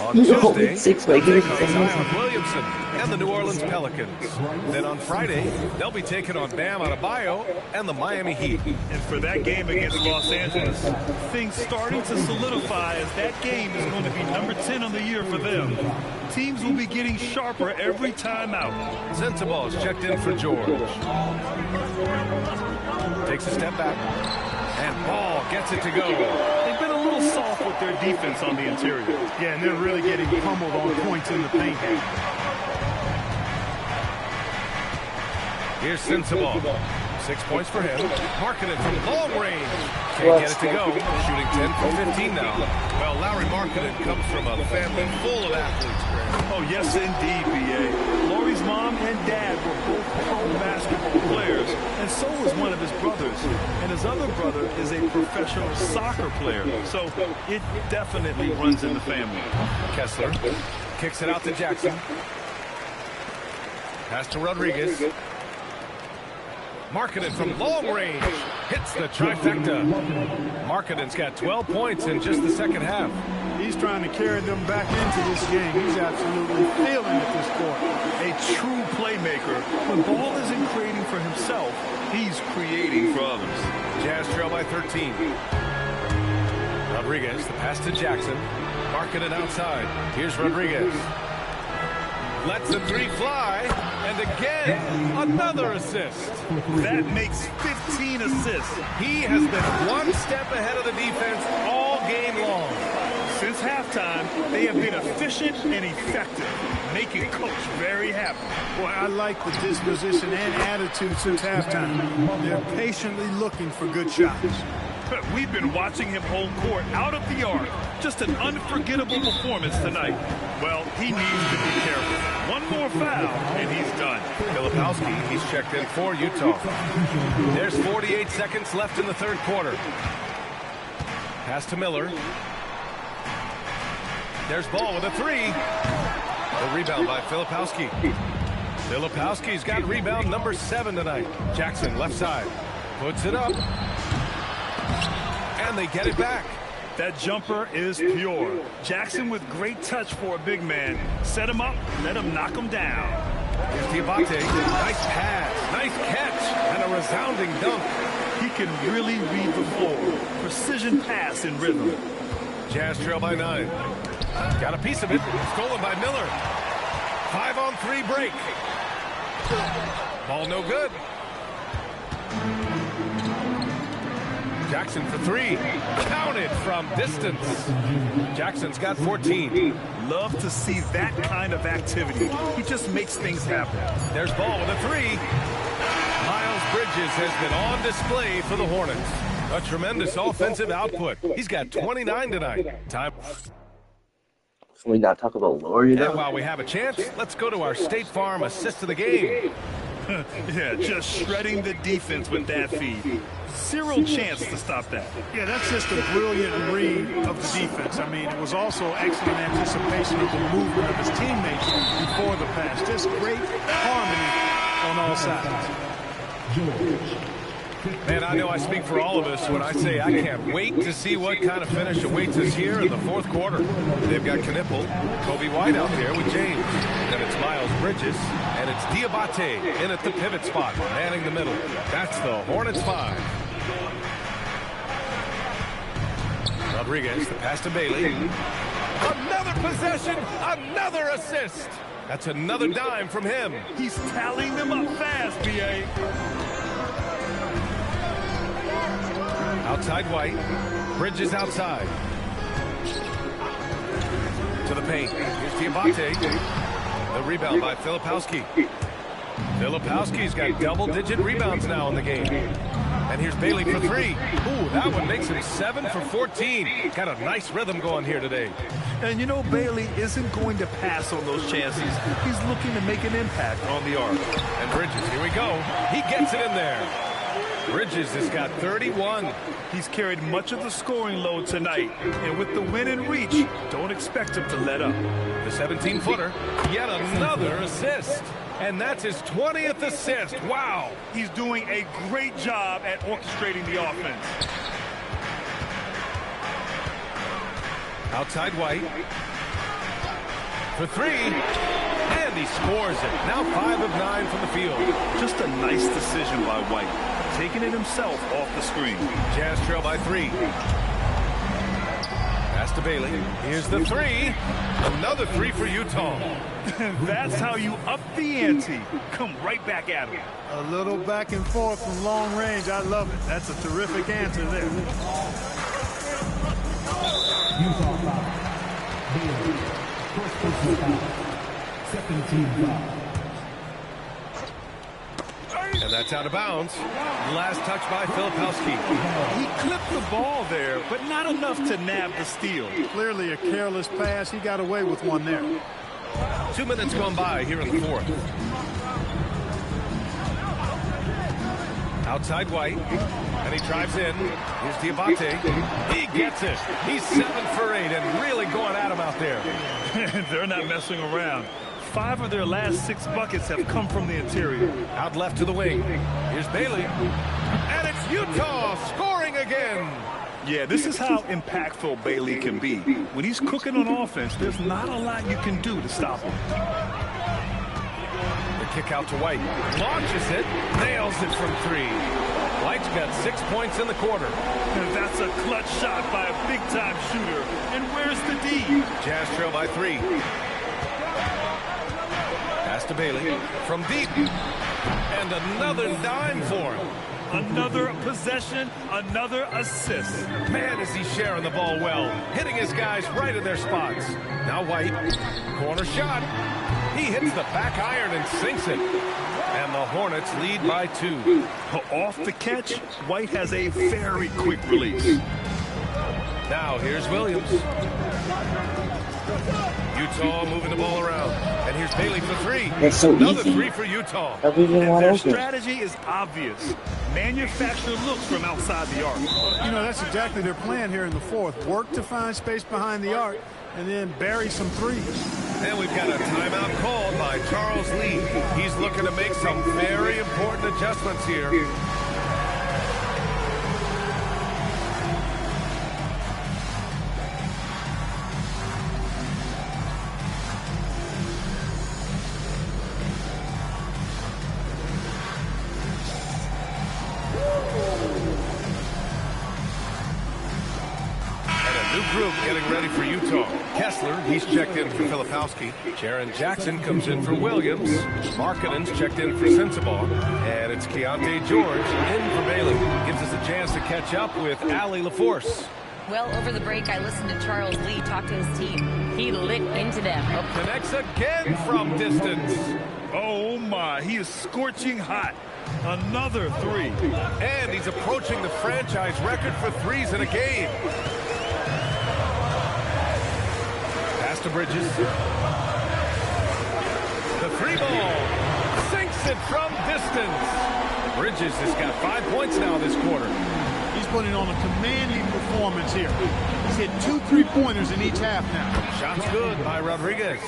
On Tuesday, they'll take on Zion Williamson and the New Orleans Pelicans. Then on Friday, they'll be taking on Bam Adebayo and the Miami Heat. And for that game against Los Angeles, things starting to solidify as that game is going to be number 10 on the year for them. Teams will be getting sharper every time out. Sensaballs checked in for George. Takes a step back. And Ball gets it to go. They've been a little soft with their defense on the interior. Yeah, and they're really getting pummeled on points in the paint. Here's Sensabaugh. 6 points for him. Marketed from long range. Can't get it to go. Shooting 10 from 15 now. Well, Larry Marketed comes from a family full of athletes, Grant. Oh, yes, indeed, B.A. Laurie's mom and dad were both pro basketball players, and so was one of his brothers. And his other brother is a professional soccer player, so it definitely runs in the family. Kessler kicks it out to Jackson. Pass to Rodriguez. Markkanen from long range hits the trifecta. Markkanen's got 12 points in just the second half. He's trying to carry them back into this game. He's absolutely feeling at this point. A true playmaker. When Ball isn't creating for himself, he's creating for others. Jazz trail by 13. Rodriguez, the pass to Jackson. Markkanen outside. Here's Rodriguez. Lets the three fly, and again, another assist. That makes 15 assists. He has been one step ahead of the defense all game long. Since halftime, they have been efficient and effective, making Coach very happy. Boy, I like the disposition and attitude since halftime. They're patiently looking for good shots. We've been watching him hold court out of the arc. Just an unforgettable performance tonight. Well, he needs to be careful. One more foul, and he's done. Filipowski, he's checked in for Utah. There's 48 seconds left in the third quarter. Pass to Miller. There's Ball with a three. The rebound by Filipowski. Filipowski's got rebound number 7 tonight. Jackson, left side. Puts it up. And they get it back. That jumper is pure. Jackson with great touch for a big man. Set him up, let him knock him down. Here's Diabate. Nice pass, nice catch, and a resounding dunk. He can really read the floor. Precision pass in rhythm. Jazz trail by 9. Got a piece of it. Stolen by Miller. 5-on-3 break. Ball no good. Jackson for 3. Counted from distance. Jackson's got 14. Love to see that kind of activity. He just makes things happen. There's Ball with a 3. Miles Bridges has been on display for the Hornets. A tremendous offensive output. He's got 29 tonight. Time. Can we not talk about Laurie now? And while we have a chance, let's go to our State Farm assist of the game. Yeah, just shredding the defense with that feed. Zero chance to stop that. Yeah, that's just a brilliant read of the defense. I mean, it was also excellent anticipation of the movement of his teammates before the pass. Just great harmony on all sides. Man, I know I speak for all of us when I say I can't wait to see what kind of finish awaits us here in the fourth quarter. They've got Knipple, Kobe White out there with James. Then it's Miles Bridges, and it's Diabate in at the pivot spot, manning the middle. That's the Hornets 5. Rodriguez, the pass to Bailey. Another possession, another assist. That's another dime from him. He's tallying them up fast, B.A. Outside White. Bridges outside. To the paint. Here's Diabate. The rebound by Filipowski. Filipowski's got double-digit rebounds now in the game. And here's Bailey for three. Ooh, that one makes him 7 for 14. Got a nice rhythm going here today. And you know, Bailey isn't going to pass on those chances. He's looking to make an impact on the arc. And Bridges, here we go. He gets it in there. Bridges has got 31. He's carried much of the scoring load tonight. And with the win and reach, don't expect him to let up. The 17-footer, yet another assist. And that's his 20th assist. Wow. He's doing a great job at orchestrating the offense. Outside White. For three. And he scores it. Now 5 of 9 from the field. Just a nice decision by White. Taking it himself off the screen. Jazz trail by 3. Pass to Bailey. Here's the 3. Another 3 for Utah. That's how you up the ante. Come right back at him. A little back and forth from long range. I love it. That's a terrific answer there. Utah foul. Bailey. First personal foul. Second team foul. And that's out of bounds. Last touch by Filipowski. He clipped the ball there, but not enough to nab the steal. Clearly a careless pass. He got away with one there. 2 minutes gone by here in the fourth. Outside White. And he drives in. Here's Diabate. He gets it. He's 7 for 8 and really going at him out there. They're not messing around. 5 of their last 6 buckets have come from the interior. Out left to the wing. Here's Bailey. And it's Utah scoring again. Yeah, this is how impactful Bailey can be. When he's cooking on offense, there's not a lot you can do to stop him. The kick out to White. Launches it. Nails it from 3. White's got 6 points in the quarter. And that's a clutch shot by a big-time shooter. And where's the D? Jazz trail by 3. Pass to Bailey from deep. And another dime for him. Another possession, another assist. Man, is he sharing the ball well. Hitting his guys right in their spots. Now White. Corner shot. He hits the back iron and sinks it. And the Hornets lead by 2. Off the catch, White has a very quick release. Now here's Williams. Utah moving the ball around. And here's Bailey for 3. That's so Another easy. 3 for Utah. Their strategy is obvious. Manufacture looks from outside the arc. You know, that's exactly their plan here in the fourth. Work to find space behind the arc and then bury some threes. And we've got a timeout called by Charles Lee. He's looking to make some very important adjustments here. Group getting ready for Utah. Kessler, he's checked in for Filipowski. Jaren Jackson comes in for Williams. Markkanen's checked in for Sensabaugh. And it's Keontae George in for Bailey. Gives us a chance to catch up with Allie LaForce. Well, over the break, I listened to Charles Lee talk to his team. He lit into them. Connects again from distance. Oh, my. He is scorching hot. Another 3. And he's approaching the franchise record for threes in a game. Pass to Bridges. The 3 ball. Sinks it from distance. Bridges has got 5 points now this quarter. He's putting on a commanding performance here. He's hit 2 3-pointers in each half now. Shots good by Rodriguez.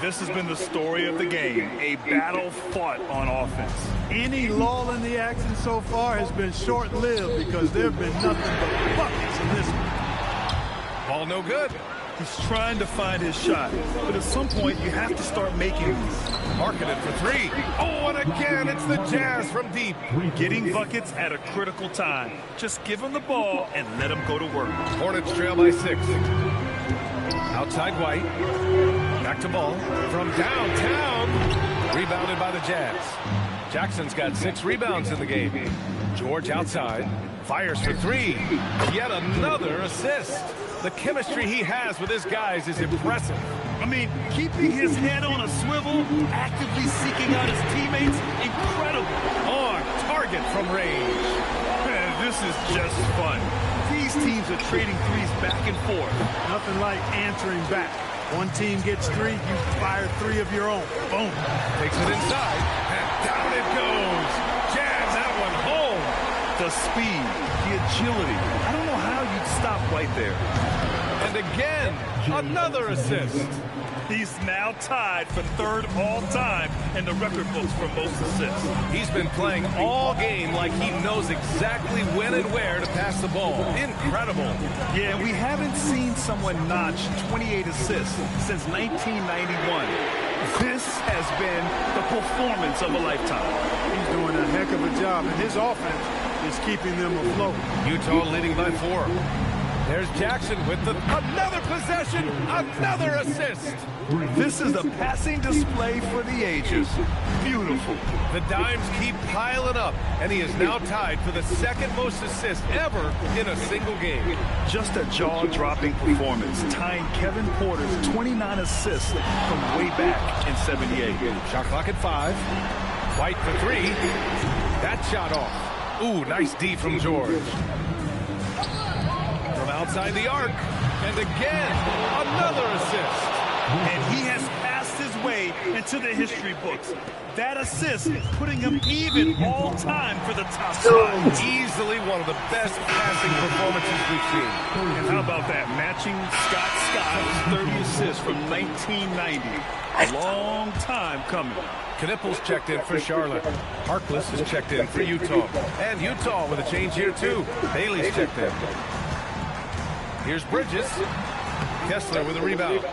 This has been the story of the game, a battle fought on offense. Any lull in the action so far has been short-lived because there have been nothing but buckets in this one. Ball no good. He's trying to find his shot, but at some point you have to start making these. Markkanen for 3. Oh, and again, it's the Jazz from deep. Getting buckets at a critical time. Just give him the ball and let him go to work. Hornets trail by 6. Outside White. Back to ball from downtown. Rebounded by the Jazz. Jackson's got 6 rebounds in the game. George outside. Fires for 3. Yet another assist. The chemistry he has with his guys is impressive. I mean, keeping his head on a swivel, actively seeking out his teammates, incredible. On target from range. Man, this is just fun. These teams are trading threes back and forth. Nothing like answering back. One team gets 3, you fire 3 of your own. Boom. Takes it inside, and down it goes. Jams that one home. The speed, the agility. I don't know how you'd stop right there. And again, another assist. He's now tied for 3rd all-time in the record books for most assists. He's been playing all game like he knows exactly when and where to pass the ball. Incredible. Yeah, we haven't seen someone notch 28 assists since 1991. This has been the performance of a lifetime. He's doing a heck of a job, and his offense is keeping them afloat. Utah leading by 4. There's Jackson with another possession, another assist. This is a passing display for the ages. Beautiful. The dimes keep piling up, and he is now tied for the 2nd most assists ever in a single game. Just a jaw-dropping performance, tying Kevin Porter's 29 assists from way back in '78. Shot clock at 5. White for 3. That shot off. Ooh, nice D from George. Outside the arc, and again, another assist. And he has passed his way into the history books. That assist putting him even all time for the top spot. Easily one of the best passing performances we've seen. And how about that? Matching Scott Scott's 30 assists from 1990. A long time coming. Knipples checked in for Charlotte. Harkless is checked in for Utah. And Utah with a change here too. Bailey's checked in. Here's Bridges. Kessler with a rebound.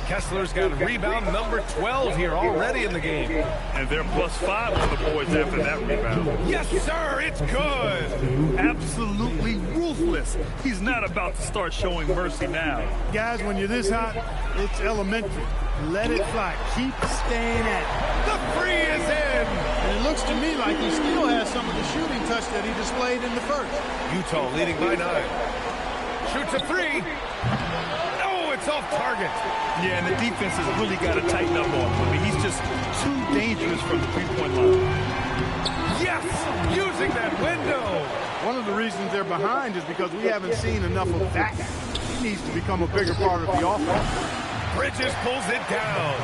Kessler's got rebound number 12 here already in the game. And they're +5 on the boards after that rebound. Yes, sir, it's good. Absolutely ruthless. He's not about to start showing mercy now. Guys, when you're this hot, it's elementary. Let it fly. Keep staying at it. The 3 is in. And it looks to me like he still has some of the shooting touch that he displayed in the first. Utah leading by 9. Shoots a 3. No, it's off target. Yeah, and the defense has really got to tighten up on him. I mean, he's just too dangerous from the 3-point line. Yes, using that window. One of the reasons they're behind is because we haven't seen enough of that. He needs to become a bigger part of the offense. Bridges pulls it down.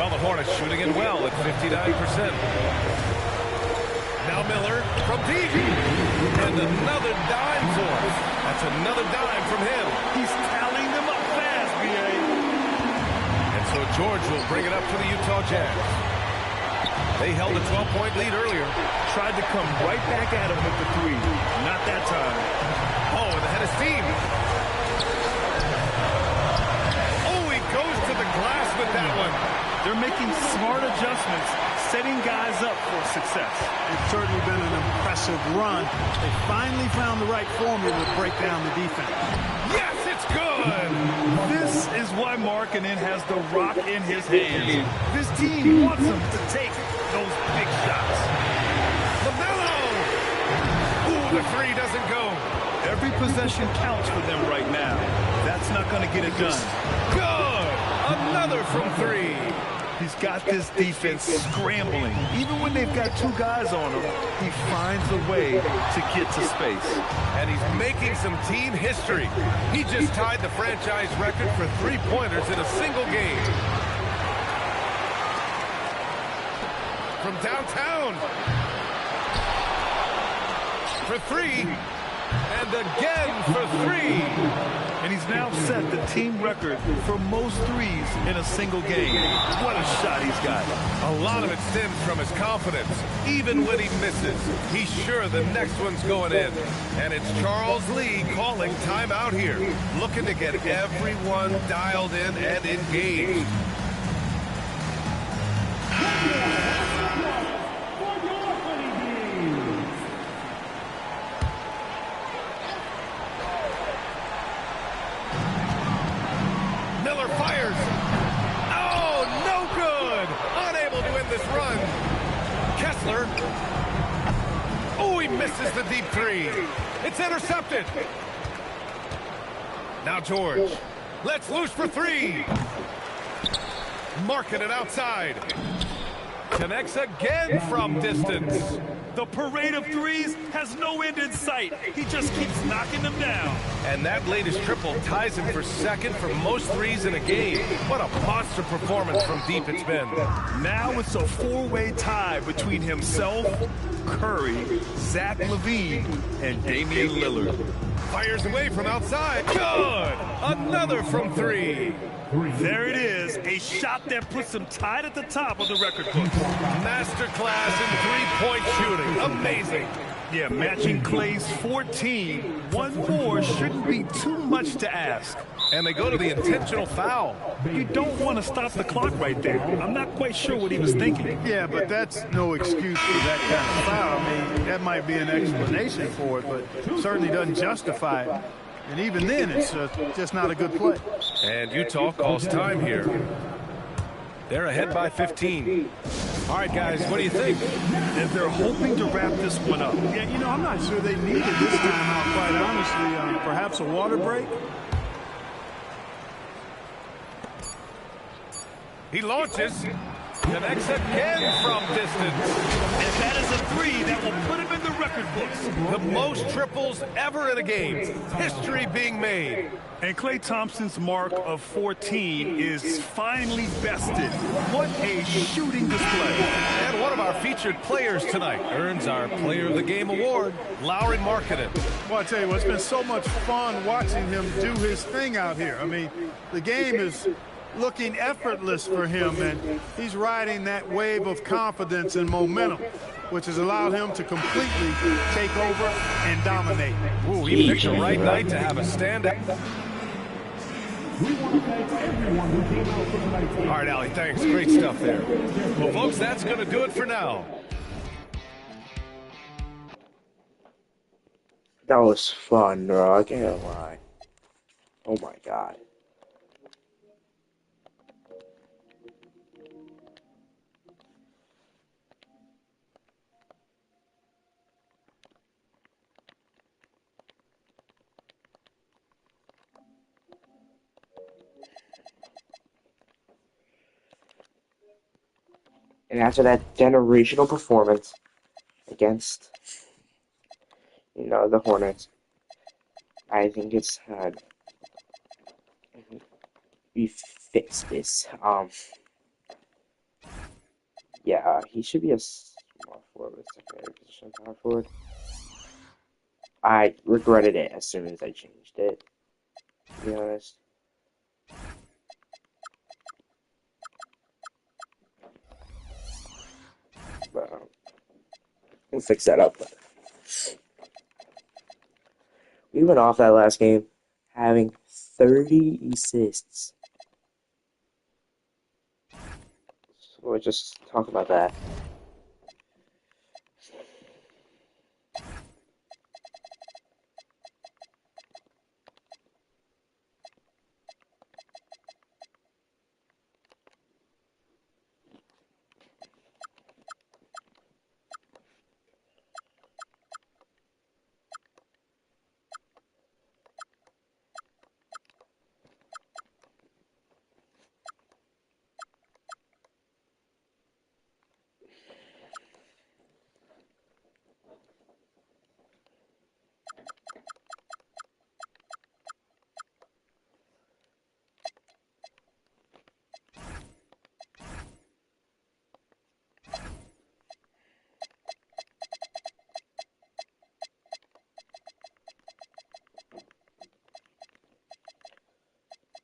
Well, the Hornets shooting it well at 59%. Now Miller from deep. And another dime for him. That's another dime from him. He's tallying them up fast, B.A. And so George will bring it up for the Utah Jazz. They held a 12-point lead earlier. Tried to come right back at him with the 3. Not that time. Oh, and the head of steam. Oh, he goes to the glass with that one. They're making smart adjustments, setting guys up for success. It's certainly been an impressive run. They finally found the right formula to break down the defense. Yes, it's good. This is why Markkanen has the rock in his hands. This team wants him to take those big shots. LaMelo. Ooh, the 3 doesn't go. Every possession counts for them right now. That's not going to get it done. Good. Another from 3. He's got this defense scrambling. Even when they've got 2 guys on him, he finds a way to get to space. And he's making some team history. He just tied the franchise record for 3-pointers in a single game. From downtown. For 3. And again for 3. And he's now set the team record for most threes in a single game. What a shot he's got. A lot of it stems from his confidence. Even when he misses, he's sure the next one's going in. And it's Charles Lee calling timeout here, looking to get everyone dialed in and engaged. Miller fires. Oh, no good. Unable to win this run. Kessler. Oh, he misses the deep 3. It's intercepted. Now George. Let's loose for three. Marking it outside. Connects again from distance. The parade of threes has no end in sight. He just keeps knocking them down. And that latest triple ties him for second for most threes in a game. What a monster performance from deep it's been. Now it's a four-way tie between himself, Curry, Zach LaVine, and Damian Lillard. Fires away from outside. Good! Another from three. There it is, a shot that puts him tied at the top of the record book. Masterclass in three-point shooting. Amazing. Yeah, matching Clay's 14. One more shouldn't be too much to ask. And they go to the intentional foul. You don't want to stop the clock right there. I'm not quite sure what he was thinking. Yeah, but that's no excuse for that kind of foul. I mean, that might be an explanation for it, but certainly doesn't justify it. And even then, it's just not a good play. And Utah calls time here. They're ahead by 15. All right, guys, what do you think? If they're hoping to wrap this one up. Yeah, you know, I'm not sure they needed this timeout, quite honestly. Perhaps a water break? He launches. Connects again from distance. And that is a three that will put him in the record books. The most triples ever in a game. History being made. And Klay Thompson's mark of 14 is finally bested. What a shooting display. And one of our featured players tonight earns our Player of the Game award, Lauri Markkanen. Well, I tell you what, it's been so much fun watching him do his thing out here. I mean, the game is looking effortless for him, and he's riding that wave of confidence and momentum, which has allowed him to completely take over and dominate. Ooh, he picked the right night to have a standout. All right, Allie, thanks. Great stuff there. Well, folks, that's going to do it for now. That was fun, bro. I can't lie. Oh, my God. And after that generational performance against, you know, the Hornets, I think it's time we fix this. Yeah, he should be a small forward with secondary position power forward. I regretted it as soon as I changed it, to be honest. But we'll fix that up. We went off that last game having 30 assists. So we'll just talk about that.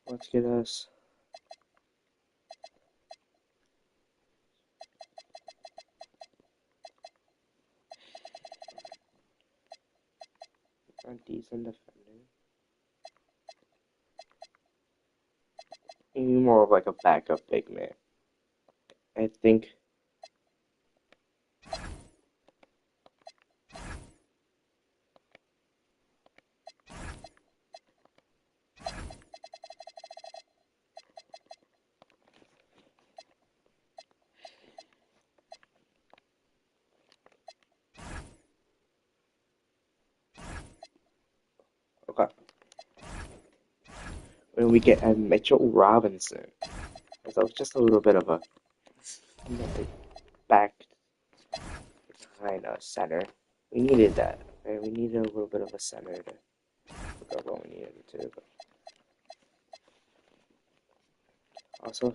Let's get us a decent defending. Maybe more of like a backup big man. I think. Okay. when we get Mitchell Robinson. So it's just a little bit of a back behind a center. We needed that. Okay? We needed a little bit of a center to look up what we needed to. But also,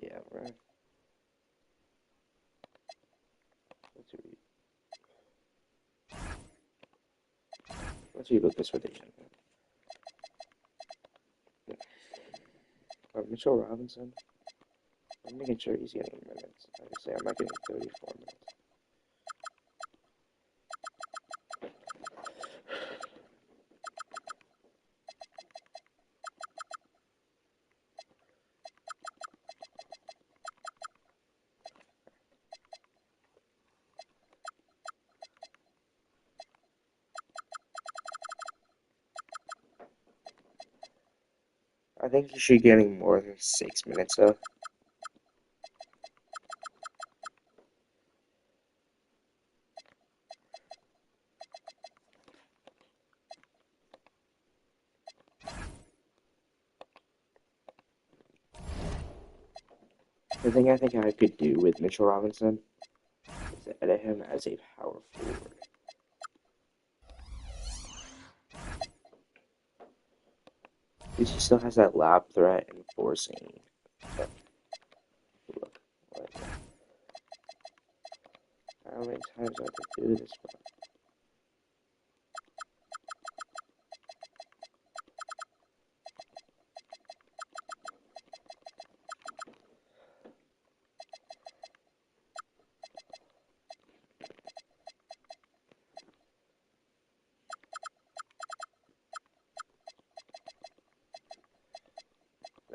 yeah, right. Let's reboot this rotation. Mitchell Robinson. I'm making sure he's getting minutes. I would say I'm not getting 34 minutes. I think he should be getting more than 6 minutes though. The thing I think I could do with Mitchell Robinson is to edit him as a power forward. Because he still has that lob threat and forcing. But, look, like, how many times do I have to do this?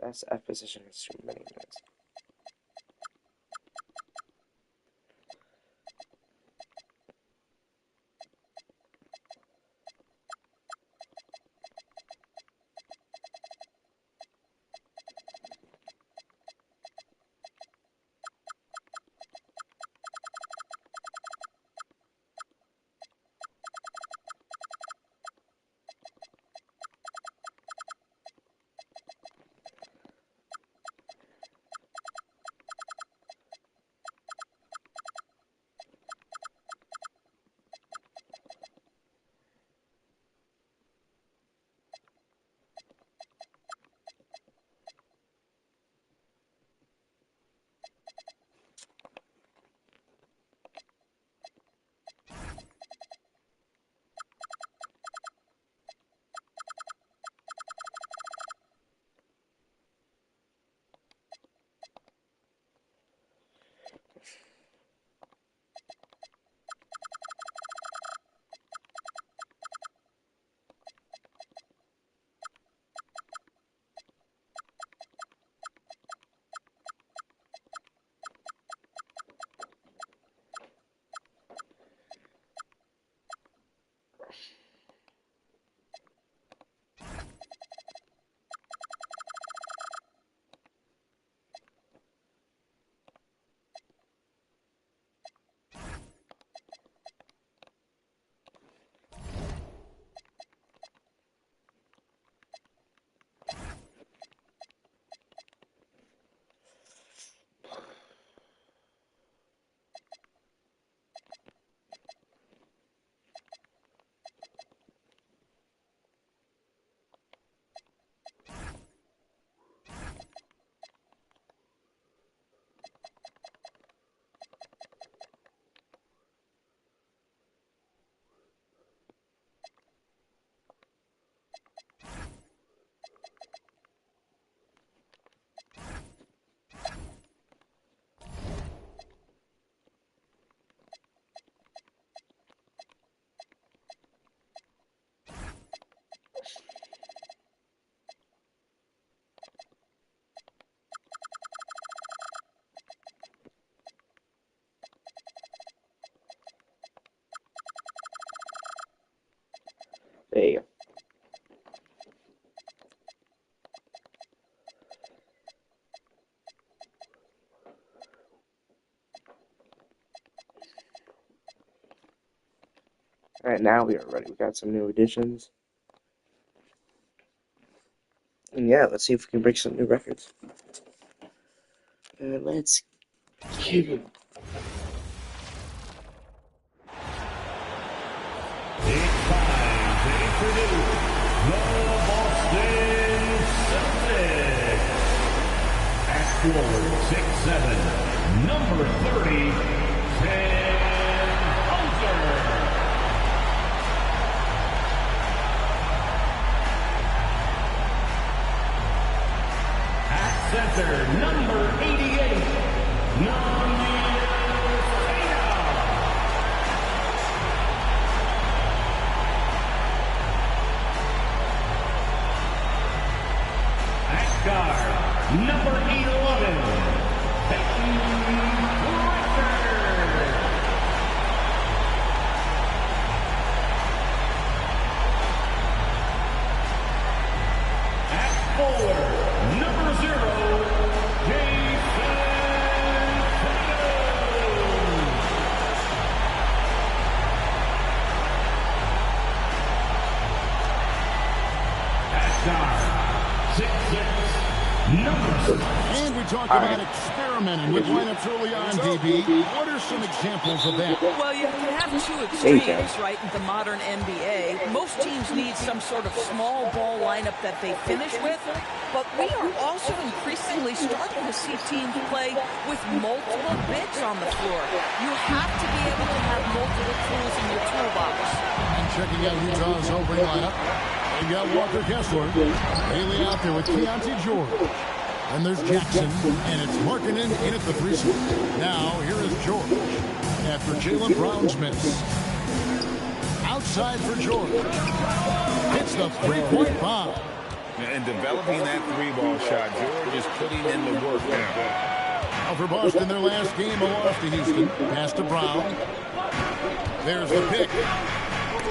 That's F position is too many minutes. There you go. Alright, now we are ready. We got some new additions. And yeah, let's see if we can break some new records. Let's keep it. It's time to introduce the Boston Celtics. At forward 6'7", number 30, Sam Hauser. At center, number 88, Namir Tatum. At guard, number 11, Peyton Pritchard. At forward, number 0, Jason Tatum. At guard, 6'6", number 6. And we talked about experimenting with lineups early on, DB. What are some examples of that? Well, you can have two extremes, right, in the modern NBA. Most teams need some sort of small ball lineup that they finish with, but we are also increasingly starting to see teams play with multiple bigs on the floor. You have to be able to have multiple tools in your toolbox. And checking out Utah's opening lineup, they've got Walker Kessler, Bailey out there with Keontae George. And there's Jackson, and it's Markkanen in at the 3 spot. Now, here is George after Jaylen Brown's miss. Outside for George. Hits the three-point bomb. And developing that 3-ball shot, George is putting in the work now. Now for Boston, their last game, a loss to Houston. Pass to Brown. There's the pick.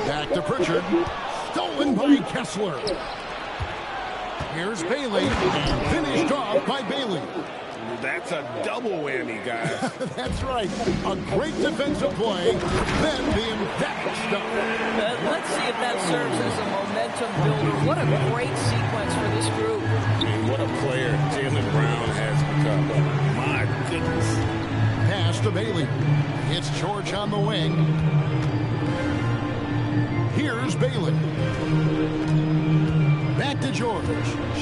Back to Pritchard. Stolen by Kessler. Here's Bailey, and finished off by Bailey. That's a double whammy, guys. That's right. A great defensive play, then the emphatic stuff. Let's see if that serves as a momentum builder. What a great sequence for this group. I mean, what a player Jaylen Brown has become. My goodness. Pass to Bailey. It's George on the wing. Here's Bailey. Back to George.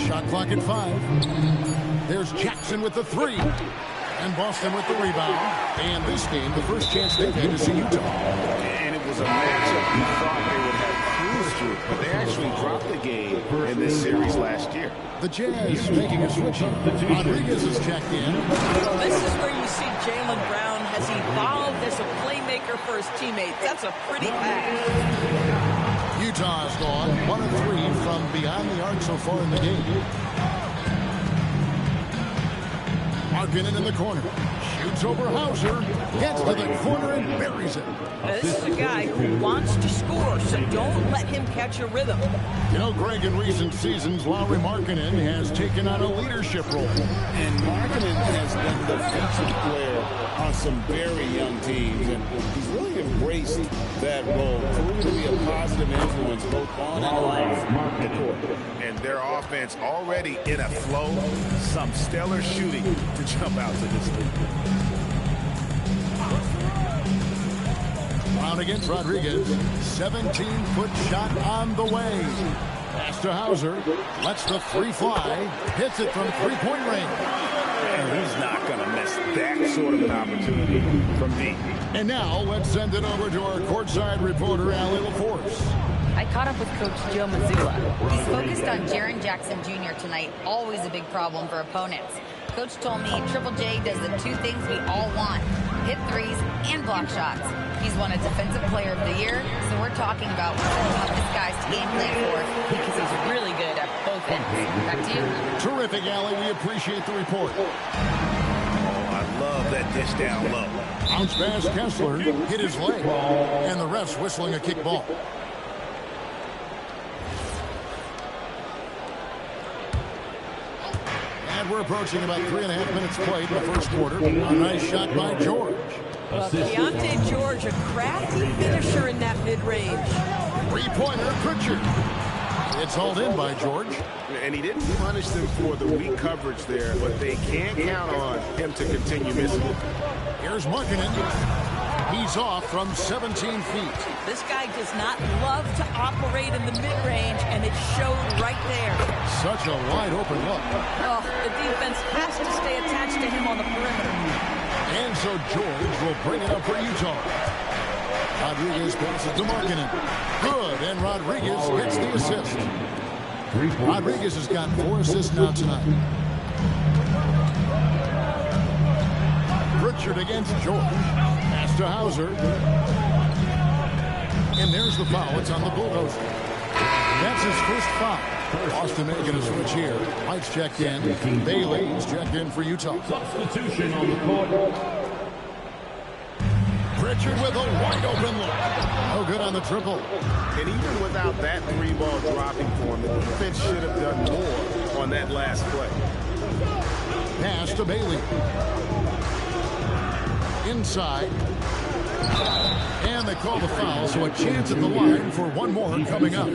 Shot clock at 5. There's Jackson with the 3. And Boston with the rebound. And this game, the first chance they've had to see Utah. And it was a matchup you thought they would have cruised through, but they actually dropped the game in this series last year. The Jazz making a switch here. Rodriguez is checked in. This is where you see Jaylen Brown has evolved as a playmaker for his teammates. That's a pretty pass. Utah has gone 1 of 3 from beyond the arc so far in the game. Markkanen in the corner. Shoots over Hauser. Gets to the corner and buries it. This is a guy who wants to score, so don't let him catch a rhythm. You know, Greg, in recent seasons, Lauri Markkanen has taken on a leadership role. And Markkanen has been the featured player on some very young teams, and he's really embraced that role, proving to be a positive influence both on and off the court. And their offense already in a flow, some stellar shooting to jump out to this league. Brown against Rodriguez. 17-foot shot on the way. Pass to Hauser. Lets the 3 fly. Hits it from 3-point range. And he's not going to miss that sort of an opportunity from deep. And now let's send it over to our courtside reporter, Allie LaForce. I caught up with Coach Joe Mazzulla. He's focused on Jaren Jackson Jr. tonight, always a big problem for opponents. Coach told me Triple J does the 2 things we all want, hit threes and block shots. He's won a Defensive Player of the Year, so we're talking about setting up this guy's game plan for because he's really good at both ends. Back to you. Terrific, Allie. We appreciate the report. Oh, I love that dish down low. Bounce pass Kessler, hit his leg, and the refs whistling a kick ball. And we're approaching about 3.5 minutes played in the first quarter. A nice shot by George. Keontae George, a crafty finisher in that mid-range. 3-pointer, Pritchard. It's hauled in by George. And he didn't punish them for the weak coverage there, but they can't count on him to continue missing it. Here's Markkanen. He's off from 17 feet. This guy does not love to operate in the mid-range, and it showed right there. Such a wide open look. Oh, the defense has to stay attached to him on the perimeter. And so George will bring it up for Utah. Rodriguez passes to Markkanen. Good, and Rodriguez gets the assist. Rodriguez has got 4 assists now tonight. Pritchard against George. Pass to Hauser. And there's the foul. It's on the Bulldozer. That's his first foul. Austin making a switch here. White's checked in. Bailey's checked in for Utah. Substitution on the court. Pritchard with a wide open look. No good on the triple. And even without that 3-ball dropping for him, the defense should have done more on that last play. Pass to Bailey. Inside. And they call the foul, so a chance at the line for one more coming up.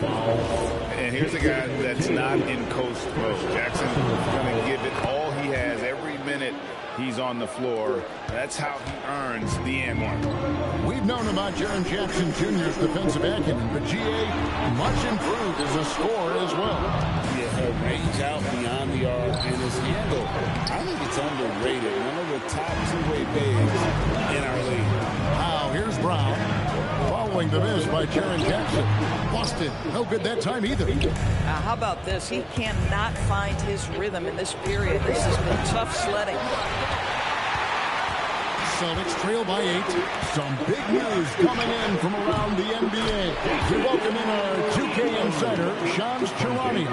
And here's a guy that's not in coast mode. Jackson's going to give it all he has every minute he's on the floor. That's how he earns the and-one. We've known about Jaren Jackson Jr.'s defensive acumen, but G.A. much improved as a scorer as well. Yeah, her range out beyond the arc and his handle. I think it's underrated. One of the top two-way bigs in our league. Now here's Brown. Following the miss by Jaren Jackson. Boston, no good that time either. How about this? He cannot find his rhythm in this period. This has been tough sledding. Celtics trail by 8. Some big news coming in from around the NBA. We welcome in our 2K insider, Shams Charania,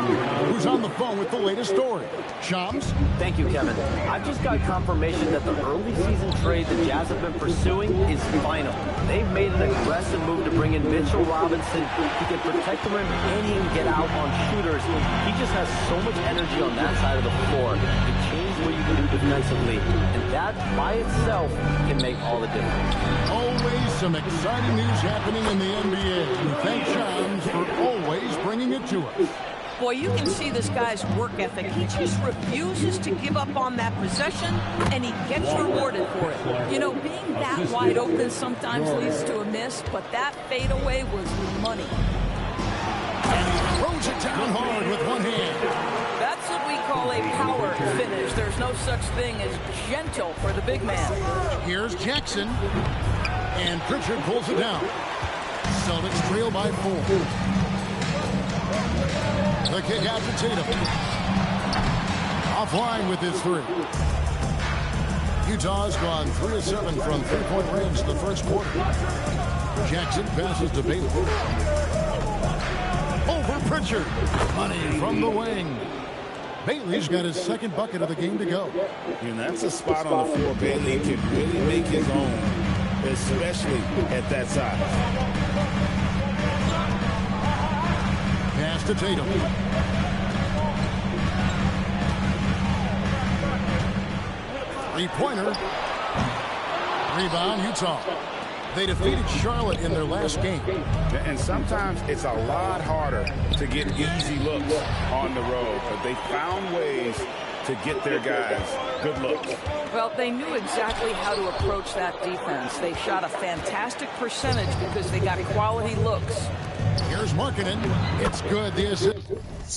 who's on the phone with the latest story. Shams? Thank you, Kevin. I've just got confirmation that the early season trade the Jazz have been pursuing is final. They've made an aggressive move to bring in Mitchell Robinson. He can protect the rim and he can get out on shooters. He just has so much energy on that side of the floor. It changes what you can do defensively. And that by itself can make all the difference. Always some exciting news happening in the NBA. We thank Shams for always bringing it to us. Boy, you can see this guy's work ethic. He just refuses to give up on that possession, and he gets rewarded for it. You know, being that wide open sometimes leads to a miss, but that fadeaway was money. And he throws it down hard with one hand. That's what we call a power finish. There's no such thing as gentle for the big man. Here's Jackson, and Pritchard pulls it down. Celtics trail by 4. The kick out to Tatum. Offline with his 3. Utah's gone 3 of 7 from 3-point range in the first quarter. Jackson passes to Bailey. Over Pritchard. Money from the wing. Bailey's got his second bucket of the game to go. And that's a spot on the floor Bailey can really make his own, especially at that size. Pass to Tatum. Three-pointer. Rebound, Utah. They defeated Charlotte in their last game. And sometimes it's a lot harder to get easy looks on the road, but they found ways to get their guys good looks. Well, they knew exactly how to approach that defense. They shot a fantastic percentage because they got quality looks. Here's Markkanen. It's good. The assist.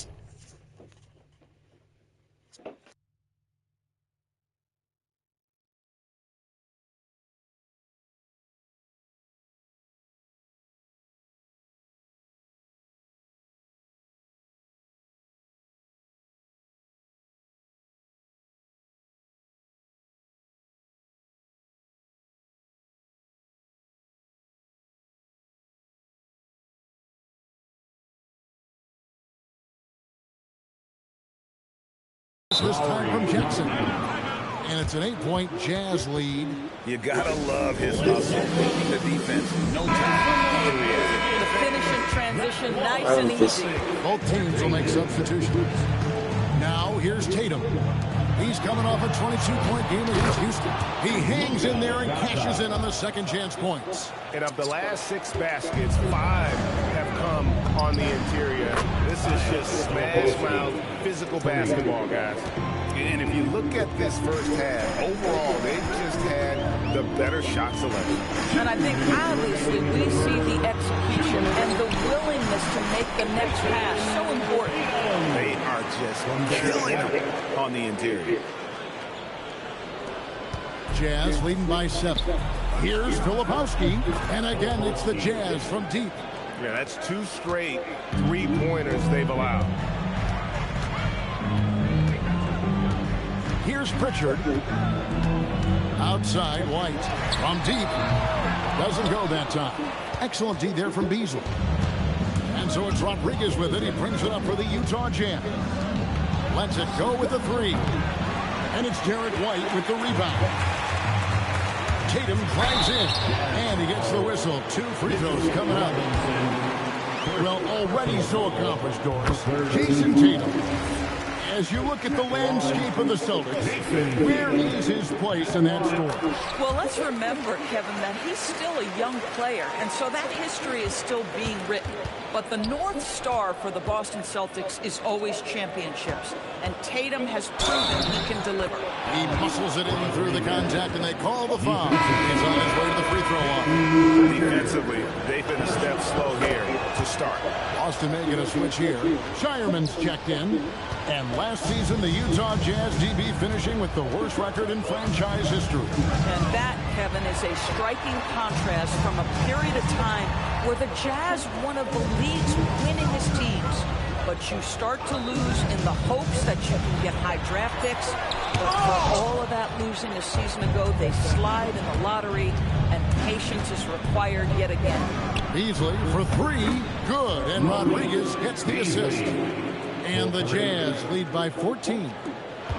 This time from Jackson. And it's an 8-point Jazz lead. You gotta love his hustle, making the defense no time. The finish in transition, nice and easy. Both teams will make substitutions. Now here's Tatum. He's coming off a 22-point game against Houston. He hangs in there and cashes in on the second chance points. And of the last 6 baskets, 5 have come on the interior. This This is just smash-mouth, physical basketball, guys. And if you look at this first half, overall, they've just had the better shot selection. And I think, obviously, we see the execution and the willingness to make the next pass so important. They are just killing them on the interior. Jazz leading by 7. Here's Filipowski, and again, it's the Jazz from deep. Yeah, that's 2 straight 3-pointers they've allowed. Here's Pritchard. Outside, White from deep. Doesn't go that time. Excellent D there from Beasley. And so it's Rodriguez with it. He brings it up for the Utah Jazz. Lets it go with the 3. And it's Derek White with the rebound. Tatum drives in. And he gets the whistle. 2 free throws coming up. Well, already so accomplished, Doris. Jason Tatum. As you look at the landscape of the Celtics, where is his place in that story? Well, let's remember, Kevin, that he's still a young player, and so that history is still being written. But the North Star for the Boston Celtics is always championships, and Tatum has proven he can deliver. He muscles it in through the contact, and they call the foul. He's on his way to the free throw line. Defensively, they've been a step slow here to start. Boston making a switch here. Shireman's checked in. And last season, the Utah Jazz DB finishing with the worst record in franchise history. And that, Kevin, is a striking contrast from a period of time where the Jazz, one of the league's winningest teams. But you start to lose in the hopes that you can get high draft picks. But for all of that losing a season ago, they slide in the lottery, and patience is required yet again. Beasley for 3. Good. And Rodriguez gets the assist. And the Jazz lead by 14.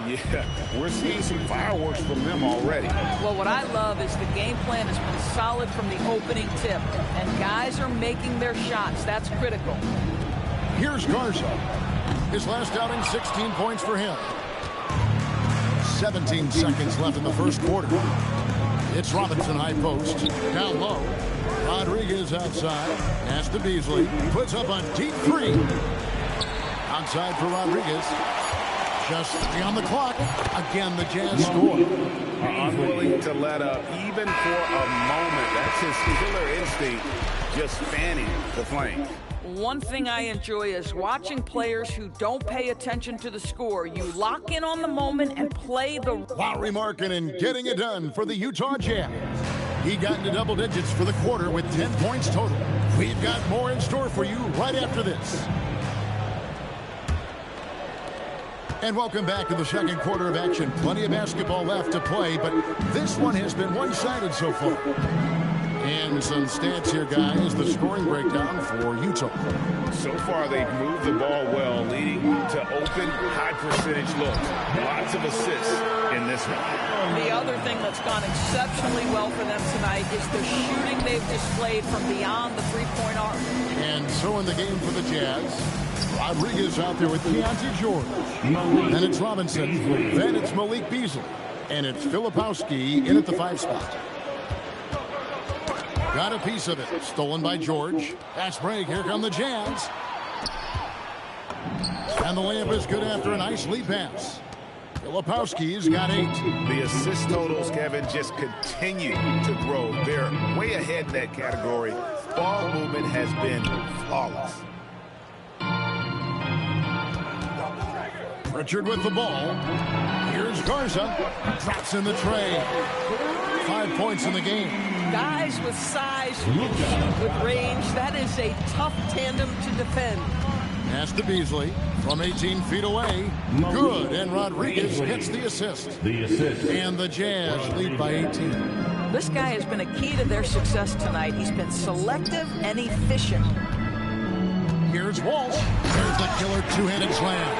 Yeah, we're seeing some fireworks from them already. Well, what I love is the game plan has been solid from the opening tip. And guys are making their shots. That's critical. Here's Garza. His last outing, 16 points for him. 17 seconds left in the first quarter. It's Robinson, high post. Down low. Rodriguez outside. Pass to Beasley. Puts up a deep 3. Outside for Rodriguez. Just 3 on the clock. Again, the Jazz score. Unwilling to let up, even for a moment. That's his killer instinct, just fanning the flames. One thing I enjoy is watching players who don't pay attention to the score. You lock in on the moment and play the... Lauri Markkanen getting it done for the Utah Jazz. He got into double digits for the quarter with 10 points total. We've got more in store for you right after this. And welcome back to the second quarter of action. Plenty of basketball left to play, but this one has been one-sided so far. And some stats here, guys, the scoring breakdown for Utah. So far, they've moved the ball well, leading to open, high-percentage looks. Lots of assists in this one. The other thing that's gone exceptionally well for them tonight is the shooting they've displayed from beyond the three-point arc. And so in the game for the Jazz, Rodriguez out there with Keontae George. Then it's Robinson. Then it's Malik Beasley. And it's Filipowski in at the 5 spot. Got a piece of it. Stolen by George. Fast break. Here come the Jazz. And the layup is good after a nice lead pass. Filipowski's got 8. The assist totals, Kevin, just continue to grow. They're way ahead in that category. Ball movement has been flawless. Pritchard with the ball. Here's Garza. Drops in the tray. 5 points in the game. Guys with size, with range, that is a tough tandem to defend. Pass to Beasley from 18 feet away. Good, and Rodriguez gets the assist. And the Jazz lead by 18. This guy has been a key to their success tonight. He's been selective and efficient. Here's Walsh. There's the killer two-handed slam.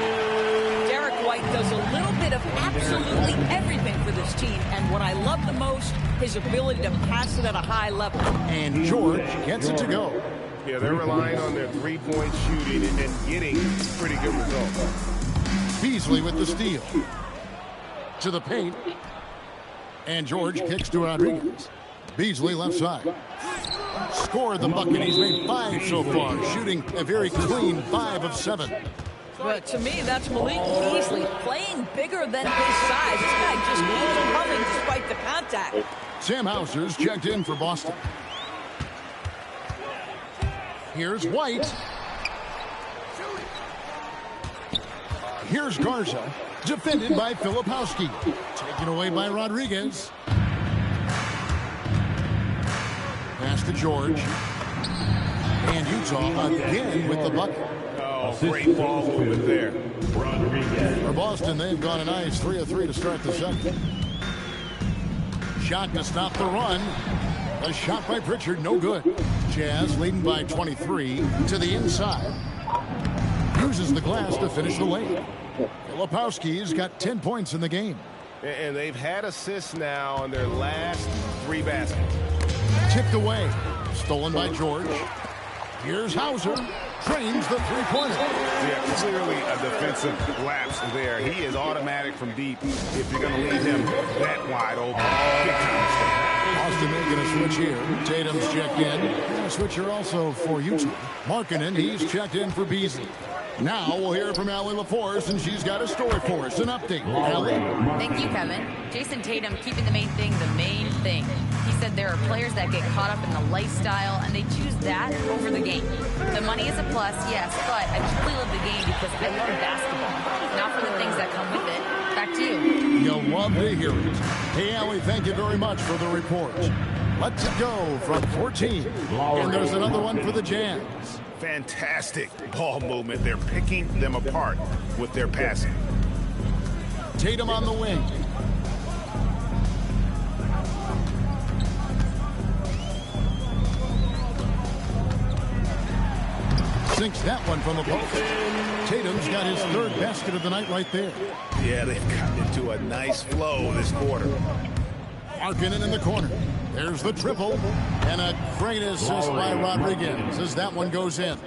Derek White does a little bit of absolutely everything for this team, and what I love the most, his ability to pass it at a high level. And George gets it to go. Yeah, they're relying on their three-point shooting and getting pretty good results. Beasley with the steal. To the paint. And George kicks to Rodriguez. Beasley left side. scored the bucket. He's made 5 so far, shooting a very clean 5 of 7. But to me, that's Malik Beasley playing bigger than his size. This guy just keeps coming despite the contact. Sam Hauser's checked in for Boston. Here's White. Here's Garza, defended by Filipowski. Taken away by Rodriguez. Pass to George. And Utah again with the bucket. Oh, great ball movement there. For Boston, they've gone a nice 3 of 3 to start the second. Shot to stop the run. A shot by Pritchard, no good. Jazz leading by 23 to the inside. Uses the glass to finish the lead. Filipowski's got 10 points in the game. And they've had assists now on their last 3 baskets. Tipped away. Stolen by George. Here's Hauser. Trains the three-pointer. Yeah, clearly a defensive lapse there. He is automatic from deep if you're going to leave him that wide open. Boston making a switch here. Tatum's checked in. And a switcher also for Utah. Markkanen, he's checked in for Beasley. Now we'll hear from Allie LaForce, and she's got a story for us. An update. Allie. Thank you, Kevin. Jason Tatum keeping the main thing the main thing. He said there are players that get caught up in the lifestyle, and they choose that over the game. The money is a plus, yes, but I truly love the game because I love basketball, not for the things that come with it. Back to you. You'll love to hear it. Hey, Allie, thank you very much for the report. Let's go from 14. And there's another one for the Jazz. Fantastic ball movement. They're picking them apart with their passing. Tatum on the wing. Sinks that one from the post. Tatum's got his 3rd basket of the night right there. Yeah, they've gotten into a nice flow this quarter. Markkanen in the corner. There's the triple. And a great assist by Rodriguez as that one goes in.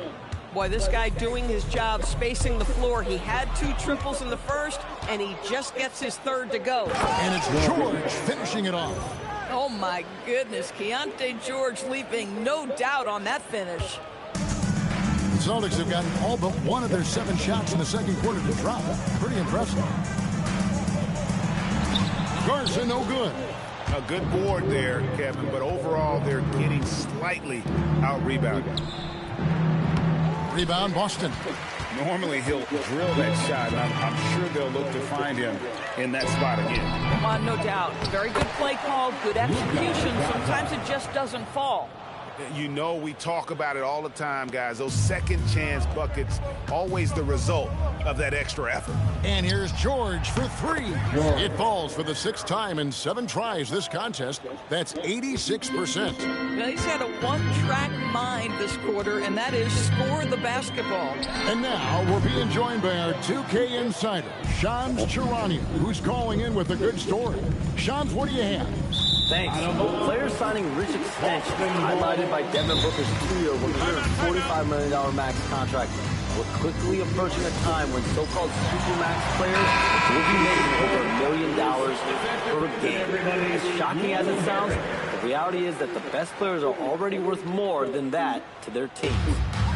Boy, this guy doing his job, spacing the floor. He had 2 triples in the first, and he just gets his 3rd to go. And it's George finishing it off. Oh, my goodness. Keontae George leaping, no doubt on that finish. The Celtics have gotten all but one of their 7 shots in the second quarter to drop. Pretty impressive. Garza, no good. A good board there, Kevin, but overall they're getting slightly out-rebounded. Rebound, Boston. Normally he'll drill that shot, and I'm sure they'll look to find him in that spot again. No doubt. Very good play call, good execution. Sometimes it just doesn't fall. You know, we talk about it all the time, guys. Those second chance buckets, always the result of that extra effort. And here's George for 3. It falls for the 6th time in 7 tries this contest. That's 86%. Now, he's had a one-track mind this quarter, and that is score the basketball. And now we're being joined by our 2K insider, Shams Charania, who's calling in with a good story. Shams, what do you have? Thanks. Players signing rich extensions, highlighted by Devin Booker's 2-year, $145 million max contract. We're quickly approaching a time when so-called supermax players will be making over $1 million per game. As shocking as it sounds, the reality is that the best players are already worth more than that to their teams.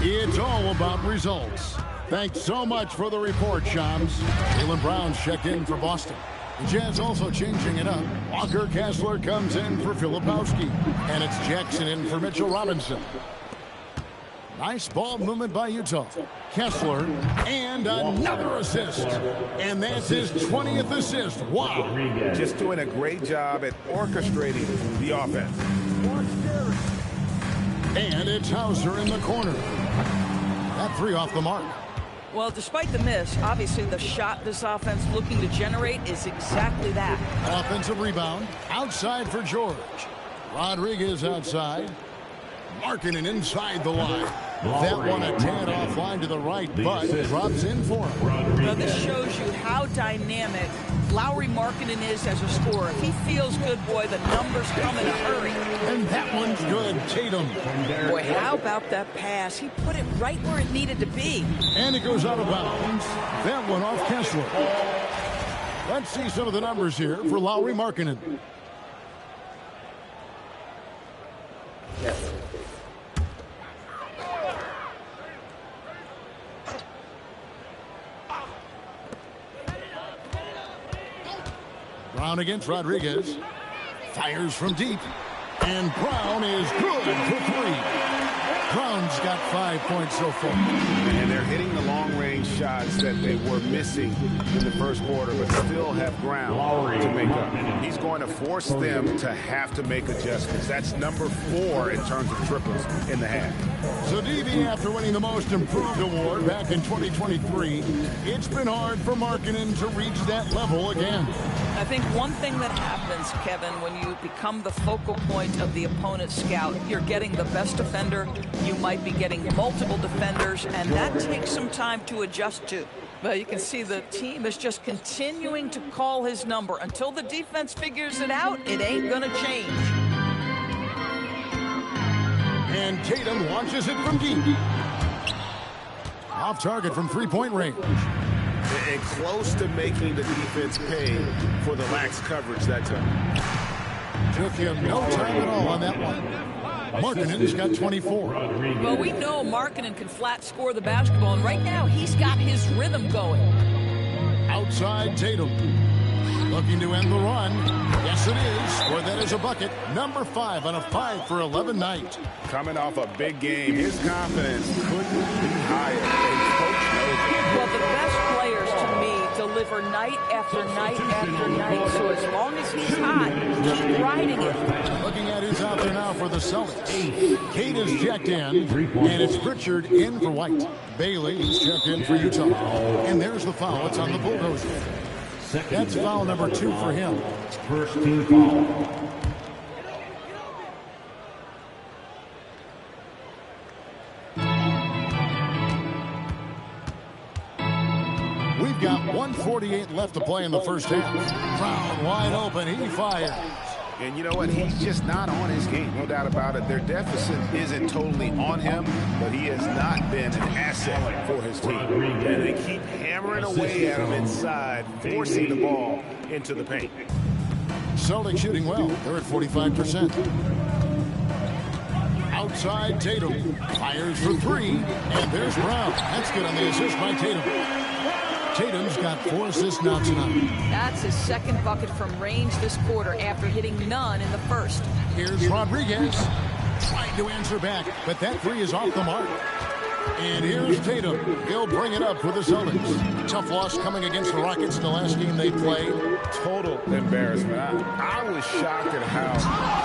It's all about results. Thanks so much for the report, Shams. Jaylen Brown's checked in for Boston. The Jazz also changing it up. Walker Kessler comes in for Filipowski. And it's Jackson in for Mitchell Robinson. Nice ball movement by Utah. Kessler, and another assist. And that's his 20th assist. Wow. Just doing a great job at orchestrating the offense. And it's Hauser in the corner. That 3 off the mark. Well, despite the miss, obviously the shot this offense looking to generate is exactly that. Offensive rebound. Outside for George. Rodriguez outside. Markkanen inside the line. That one a tad offline to the right, but drops in for him. Now, this shows you how dynamic Lauri Markkanen is as a scorer. If he feels good, boy, the numbers come in a hurry. And that one's good. Tatum. Boy, how about that pass? He put it right where it needed to be. And it goes out of bounds. That one off Kessler. Let's see some of the numbers here for Lauri Markkanen. Brown against Rodriguez. Fires from deep. And Brown is good for 3. Brown's got 5 points so far. And they're hitting the long-range shots that they were missing in the first quarter, but still have ground to make up. He's going to force them to have to make adjustments. That's number 4 in terms of triples in the half. So, DB, after winning the Most Improved award back in 2023, it's been hard for Markkanen to reach that level again. I think one thing that happens, Kevin, when you become the focal point of the opponent's scout, you're getting the best defender. You might be getting multiple defenders, and that takes some time to adjust to. But you can see the team is just continuing to call his number. Until the defense figures it out, it ain't going to change. And Tatum launches it from deep. Off target from three-point range. And close to making the defense pay for the lax coverage that time. Took him no time at all on that one. Markkanen's got 24. Well, we know Markkanen can flat score the basketball, and right now he's got his rhythm going. Outside Tatum. Looking to end the run. Yes, it is. Or that is a bucket. Number 5 on a 5 for 11 night. Coming off a big game, his confidence couldn't be higher. And Coach knows it. Well, the best players to me deliver night after night after night. So as long as he's hot, keep riding it. Looking at who's out there now for the Celtics. Cade is checked in, and it's Pritchard in for White. Bailey is checked in for Utah. And there's the foul. It's on the Bulldozer. That's foul number 2 for him. First team foul. We've got 1:48 left to play in the first half. Brown wide open. He fires. And you know what? He's just not on his game. No doubt about it. Their deficit isn't totally on him, but he has not been an asset for his team. And they keep hammering away at him inside, forcing the ball into the paint. Celtics shooting well. They're at 45%. Outside Tatum. Fires for 3. And there's Brown. That's good on the assist by Tatum. Tatum's got 4 assists now tonight. That's his second bucket from range this quarter after hitting none in the first. Here's Rodriguez. Trying to answer back, but that 3 is off the mark. And here's Tatum. He'll bring it up for the Celtics. Tough loss coming against the Rockets in the last game they played. Total embarrassment. I was shocked at how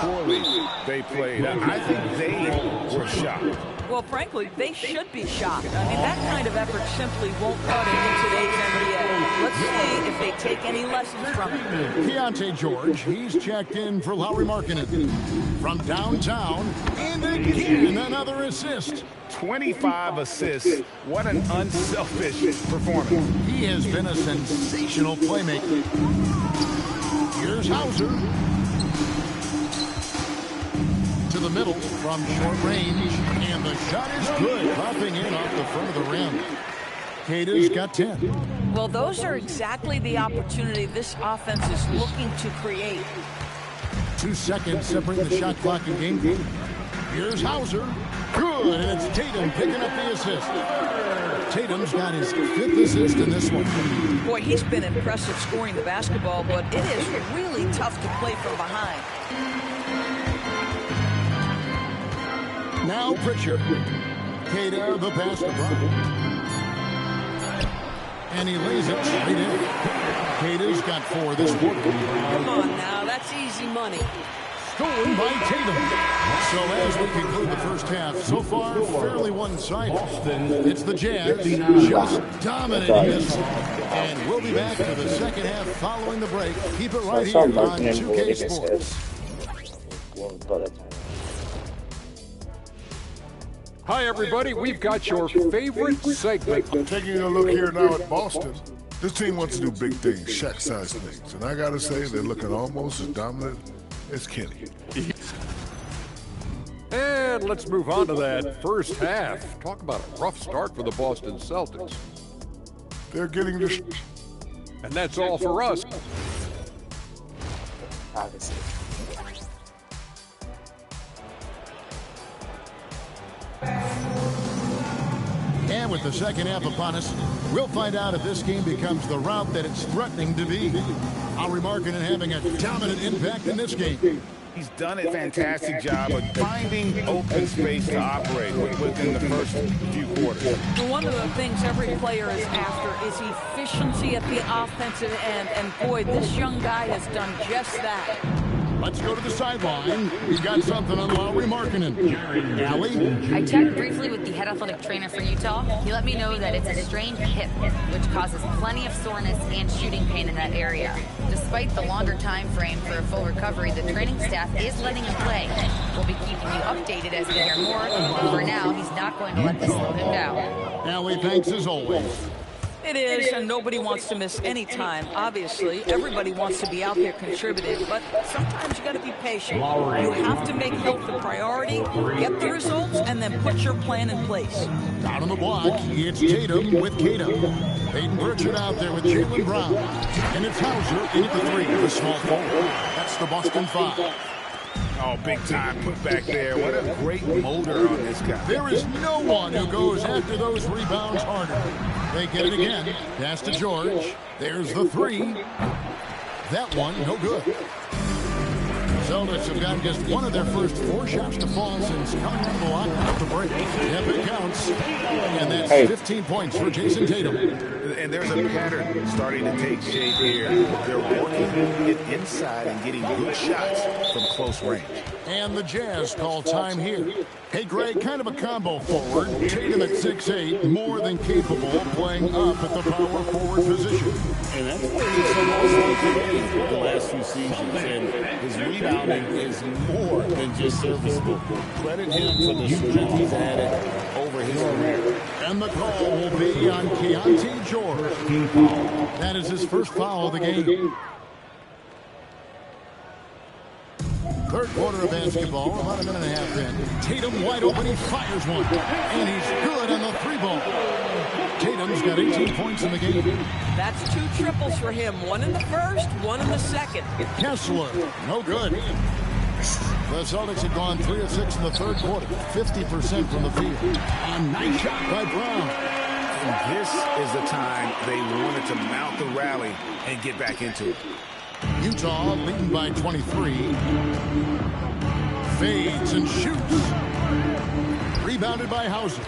poorly they played. I think they were shocked. Well, frankly, they should be shocked. I mean, that kind of effort simply won't cut it in today's NBA. Let's see if they take any lessons from it. Keontae George, he's checked in for Lauri Markkanen. From downtown, and again, another assist. 25 assists. What an unselfish performance. He has been a sensational playmaker. Here's Hauser. To the middle from short range, and the shot is good, popping in off the front of the rim. Cade's got 10. Well, those are exactly the opportunity this offense is looking to create. 2 seconds separate the shot clock and game. Here's Hauser. Good, and it's Tatum picking up the assist. Tatum's got his 5th assist in this one. Boy, he's been impressive scoring the basketball, but it is really tough to play from behind. Now Pritchard. Cater the pass to Brown. And he lays it straight in. Cater's got 4 this quarter. Come on now, that's easy money. Stolen by Tatum. So as we conclude the first half, so far fairly one-sided. It's the Jazz just dominating this one. And we'll be back to the second half following the break. Keep it right here on 2K Sports. Hi, everybody. We've got your favorite segment. Taking a look here now at Boston. This team wants to do big things, Shaq-sized things. And I got to say, they're looking almost as dominant as Kenny. And let's move on to that first half. Talk about a rough start for the Boston Celtics. They're getting this. And that's all for us. And And with the second half upon us, we'll find out if this game becomes the route that it's threatening to be. Lauri Markkanen having a dominant impact in this game. He's done a fantastic job of finding open space to operate within the first few quarters. One of the things every player is after is efficiency at the offensive end, and boy, this young guy has done just that. Let's go to the sideline. We've got something on Lauri Markkanen. Allie? I checked briefly with the head athletic trainer for Utah. He let me know that it's a strained hip, which causes plenty of soreness and shooting pain in that area. Despite the longer time frame for a full recovery, the training staff is letting him play. We'll be keeping you updated as we hear more. For now, he's not going to let this slow him down. Allie, thanks as always. It is, and nobody wants to miss any time. Obviously, everybody wants to be out there contributing, but sometimes you got to be patient. You have to make health a priority, get the results, and then put your plan in place. Down on the block, it's Tatum with Tatum. Peyton Pritchard out there with Jaylen Brown. And it's Hauser in at the three, the small forward. That's the Boston Five. Oh, big time put back there. What a great motor on this guy. There is no one who goes after those rebounds harder. They get it again. Pass to George. There's the three. That one, no good. Celtics have gotten just one of their first 4 shots to fall since coming out of the lock the break. Yep, it counts. And that's 15 points for Jason Tatum. And there's a pattern starting to take shape here. They're working it inside and getting good shots from close range. And the Jazz call time here. Hey, Greg, kind of a combo forward. Tatum at 6'8", more than capable of playing up at the power forward position. And that's where he's been the last few seasons. And his rebounding is more than just serviceable. Credit him for the strength he's added over his career. And the call will be on Keontae George. That is his first foul of the game. Third quarter of basketball, about a minute and a half in. Tatum wide open, he fires one. And he's good on the three ball. Tatum's got 18 points in the game. That's 2 triples for him. 1 in the first, 1 in the second. Kessler, no good. The Celtics had gone 3 of 6 in the third quarter. 50% from the field. A nice shot by Brown. And this is the time they wanted to mount the rally and get back into it. Utah leading by 23. Fades and shoots. Rebounded by Hauser.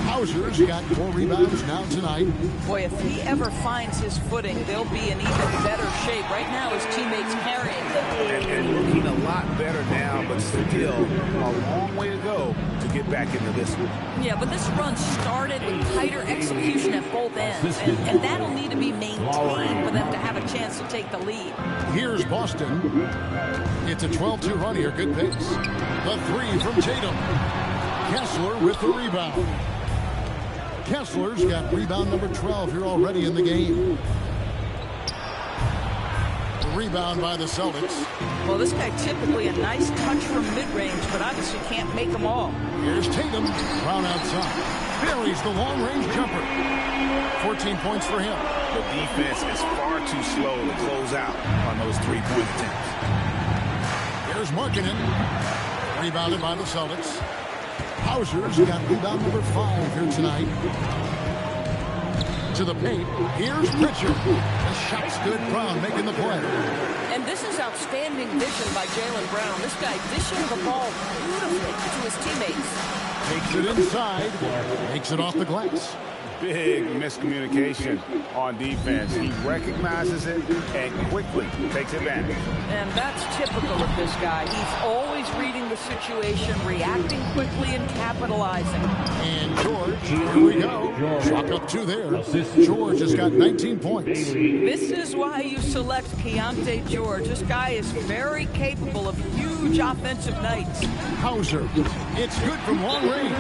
Hauser's got 4 rebounds now tonight. Boy, if he ever finds his footing, they'll be in even better shape. Right now, his teammates carrying him. And looking a lot better now, but still a long way to go to get back into this one. Yeah, but this run started with tighter execution at both ends, and that'll need to be maintained for them to have a chance to take the lead. Here's Boston. It's a 12-2 run here, good pace. The three from Tatum. Kessler with the rebound. Kessler's got rebound number 12 here already in the game. The rebound by the Celtics. Well, this guy typically a nice touch from mid-range, but obviously can't make them all. Here's Tatum. Brown outside. Buries the long-range jumper. 14 points for him. The defense is far too slow to close out on those three-point attempts. Here's Markkanen. Rebounded by the Celtics. Hauser's got rebound number 5 here tonight. To the paint. Here's Pritchard. The shot's good. Brown making the play. And this is outstanding vision by Jaylen Brown. This guy dishing the ball beautifully to his teammates. Takes it inside. Makes it off the glass. Big miscommunication on defense. He recognizes it and quickly takes advantage. And that's typical of this guy. He's always reading the situation, reacting quickly, and capitalizing. And George, here we go. Chalk up 2 there. George has got 19 points. This is why you select Keontae George. This guy is very capable of huge offensive nights. Hauser, it's good from long range.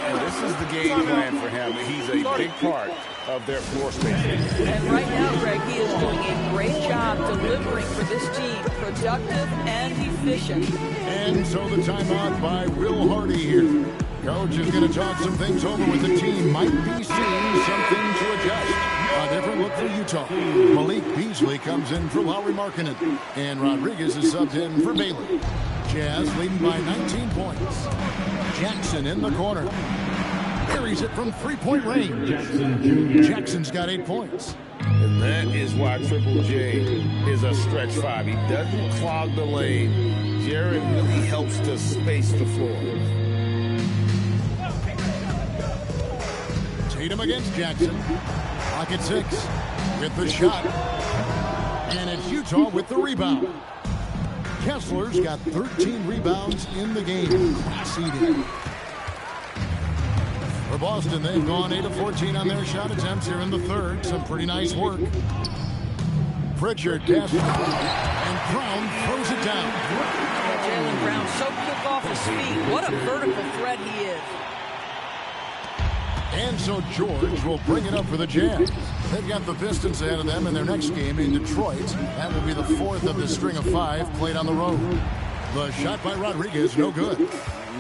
And this is the game plan for him. He's a big part of their floor space. And right now, Greg, he is doing a great job delivering for this team. Productive and efficient. And so the timeout by Will Hardy here. Coach is going to talk some things over with the team. Might be seeing something to adjust. A different look for Utah. Malik Beasley comes in for Lauri Markkanen. And Rodriguez is subbed in for Bailey. Jazz leading by 19 points. Jackson in the corner. buries it from three-point range. Jackson's got 8 points. And that is why Triple J is a stretch 5. He doesn't clog the lane. Jared really helps to space the floor. Tatum against Jackson. Clock at 6 with the shot. And it's Utah with the rebound. Kessler's got 13 rebounds in the game. Seeded. For Boston, they've gone 8 of 14 on their shot attempts here in the third. Some pretty nice work. Pritchard gets it, and Brown throws it down. Jaylen Brown so quick off his feet. What a vertical threat he is. And so George will bring it up for the Jazz. They've got the Pistons ahead of them in their next game in Detroit. That will be the 4th of the string of 5 played on the road. The shot by Rodriguez, no good.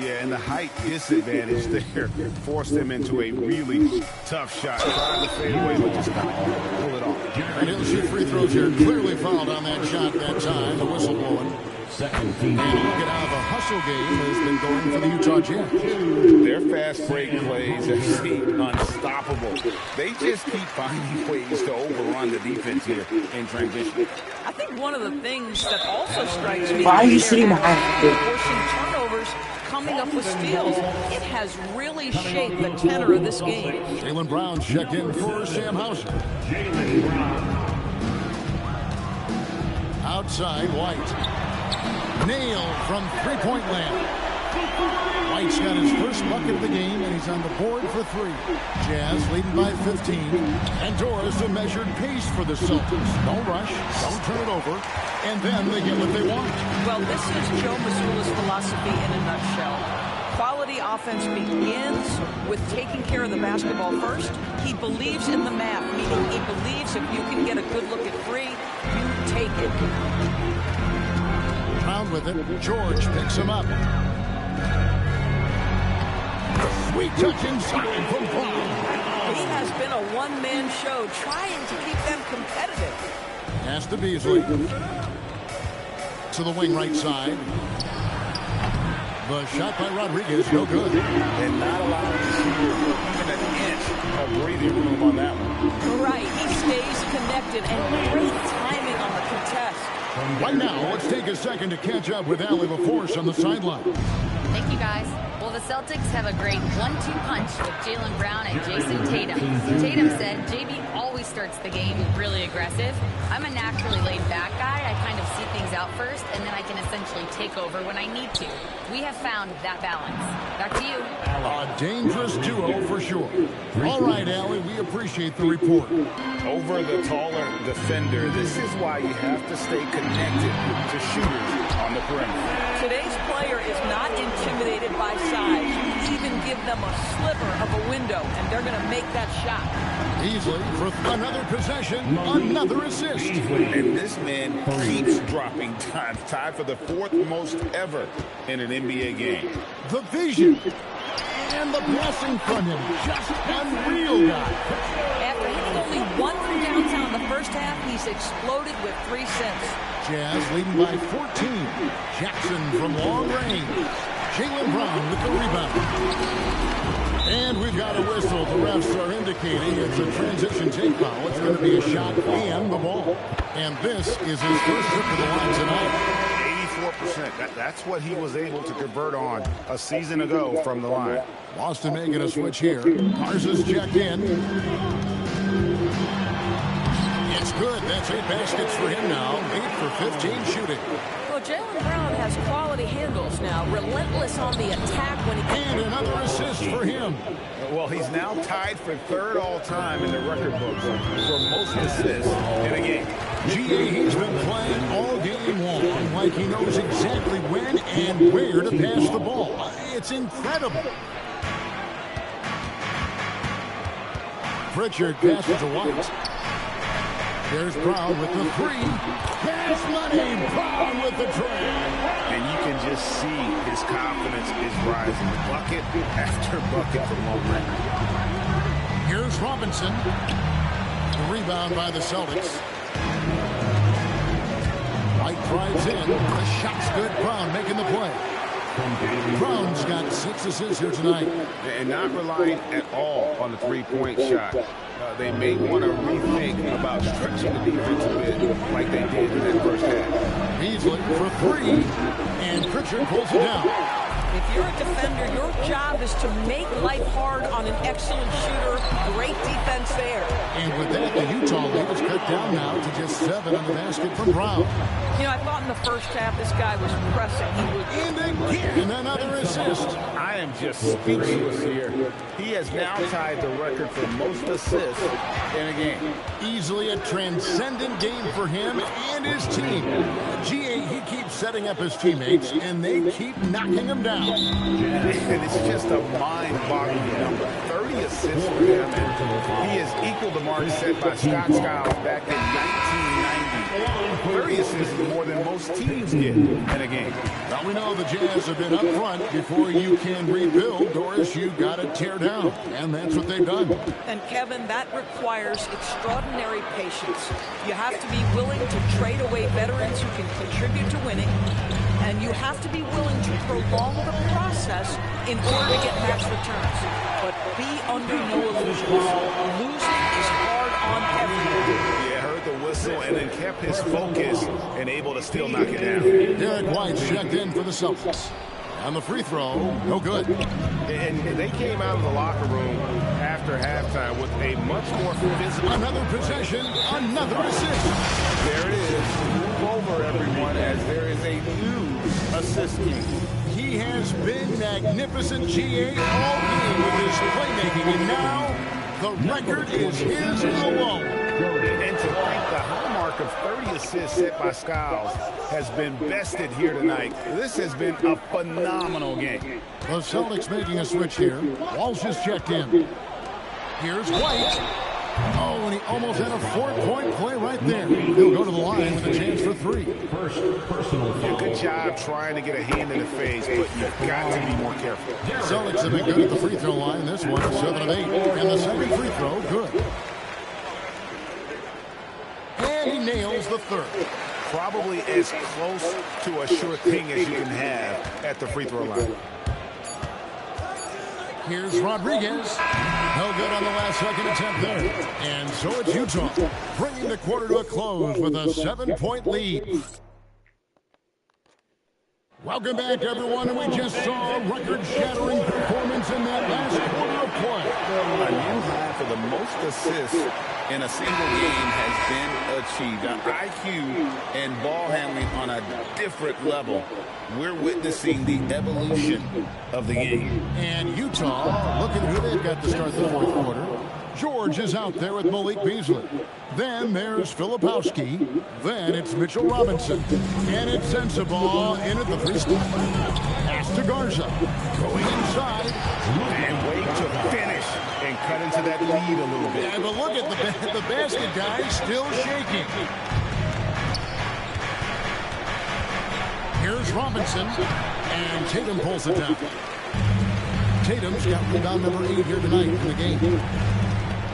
Yeah, and the height disadvantage there forced him into a really tough shot. Trying to fade away, but just not pull it off. And he'll shoot free throws here. Clearly fouled on that shot that time. The whistle blowing. And look at how the hustle game has been going for the Utah Jazz. Their fast break plays have seemed unstoppable. They just keep finding ways to overrun the defense here in transition. I think one of the things that also strikes me Why are you sitting behind forcing turnovers, coming up with steals. It has really shaped the tenor of this game. Jaylen Brown check in for Sam Hauser. Outside, White. Nailed from three-point land. White's got his first bucket of the game, and he's on the board for 3. Jazz leading by 15. And Doris a measured pace for the Celtics. No rush, don't turn it over, and then they get what they want. Well, this is Joe Mazzulla's philosophy in a nutshell. Quality offense begins with taking care of the basketball first. He believes in the math, meaning he believes if you can get a good look at 3, you take it. Brown with it. George picks him up. Sweet touch inside from Brown. He has been a one-man show trying to keep them competitive. Pass to Beasley. To the wing right side. The shot by Rodriguez, no good. And not allowing even an inch of breathing room on that one. Right, he stays connected and great timing on the contest. Right now, let's take a second to catch up with Allie LaForce on the sideline. Thank you, guys. Well, the Celtics have a great 1-2 punch with Jaylen Brown and Jason Tatum. Tatum said, JB always starts the game really aggressive. I'm a naturally laid-back guy. I kind of see things out first, and then I can essentially take over when I need to. We have found that balance. Back to you. A dangerous duo for sure. All right, Allie, we appreciate the report. Over the taller defender, this is why you have to stay connected to shooters on the perimeter. Today's player is not intimidated by size. You even give them a sliver of a window, and they're going to make that shot. Beasley for another possession, another assist. And this man keeps dropping times, tied for the 4th most ever in an NBA game. The vision and the passing from him, just unreal, guy. After hitting only 1 from downtown the first half, he's exploded with 3 since. Jazz leading by 14. Jackson from long range. Jaylen Brown with the rebound. And we've got a whistle. The refs are indicating it's a transition take foul. It's going to be a shot and the ball. And this is his first trip to the line tonight. 84%. That's what he was able to convert on a season ago from the line. Boston making a switch here. Garza's checked in. It's good. That's 8 baskets for him now. 8 for 15 shooting. Well, Jaylen Brown has quality handles now. Relentless on the attack when he... And another assist for him. Well, he's now tied for 3rd all-time in the record books for most assists in a game. G.A. he's been playing all game long like he knows exactly when and where to pass the ball. It's incredible. Pritchard passes to White. There's Brown with the 3. Pass money. Brown with the drag. And you can just see his confidence is rising. Bucket after bucket from long range. Here's Robinson. The rebound by the Celtics. White drives in. The shot's good. Brown making the play. Brown's got 6 assists here tonight. And not relying at all on the three-point shot. They may want to rethink about stretching the defense a bit like they did in that first half. Beasley for 3, and Pritchard pulls it down. If you're a defender, your job is to make life hard on an excellent shooter. Great defense there. And with that, the Utah lead is cut down now to just 7 on the basket from Brown. You know, I thought in the first half this guy was pressing. He was... And again, another assist. I am just speechless here. He has now tied the record for most assists in a game. Easily a transcendent game for him and his team. GA, he keeps setting up his teammates, and they keep knocking him down. And it's just a mind-boggling number. 30 assists for him, and he has equaled the mark set by Scott Skiles back in 1990. 30 assists is more than most teams get in a game. Now we know the Jazz have been up front. Before you can rebuild, Doris, you got to tear down, and that's what they've done. And Kevin, that requires extraordinary patience. You have to be willing to trade away veterans who can contribute to winning, and you have to be willing to prolong the process in order to get max returns. But be under no illusions. Losing is hard on everyone. Yeah, heard the whistle and then kept his focus and able to still knock it down. Derek White's checked in for the Celtics. On the free throw, no good. And they came out of the locker room after halftime with a much more physical... Another possession, another assist. There it is. Move over, everyone, as there is a new assist king. He has been magnificent, GA, all game with his playmaking, and now the record is his alone. And to think the hallmark of 30 assists set by Skiles has been bested here tonight. This has been a phenomenal game. The Celtics making a switch here. Walsh is checked in. Here's White. Oh, and he almost had a 4-point play right there. He'll go to the line with a chance for 3. First personal foul. Good job trying to get a hand in the face, but you've got to be more careful. Celtics have been good at the free throw line. This one, 7 of 8. And the second free throw, good. And he nails the third. Probably as close to a sure thing as you can have at the free throw line. Here's Rodriguez. No good on the last second attempt there. And so it's Utah, bringing the quarter to a close with a 7-point lead. Welcome back, everyone, and we just saw a record-shattering performance in that last quarter of play. A new high for the most assists in a single game has been achieved. Now, IQ and ball handling on a different level. We're witnessing the evolution of the game. And Utah, looking who they've got to start the fourth quarter. George is out there with Malik Beasley. Then there's Filipowski. Then it's Mitchell Robinson. And it's Sensabaugh in at the free throw. Pass to Garza. Going inside. And wait to finish and cut into that lead a little bit. Yeah, but look at the basket guy still shaking. Here's Robinson. And Tatum pulls it down. Tatum's got rebound number 8 here tonight in the game.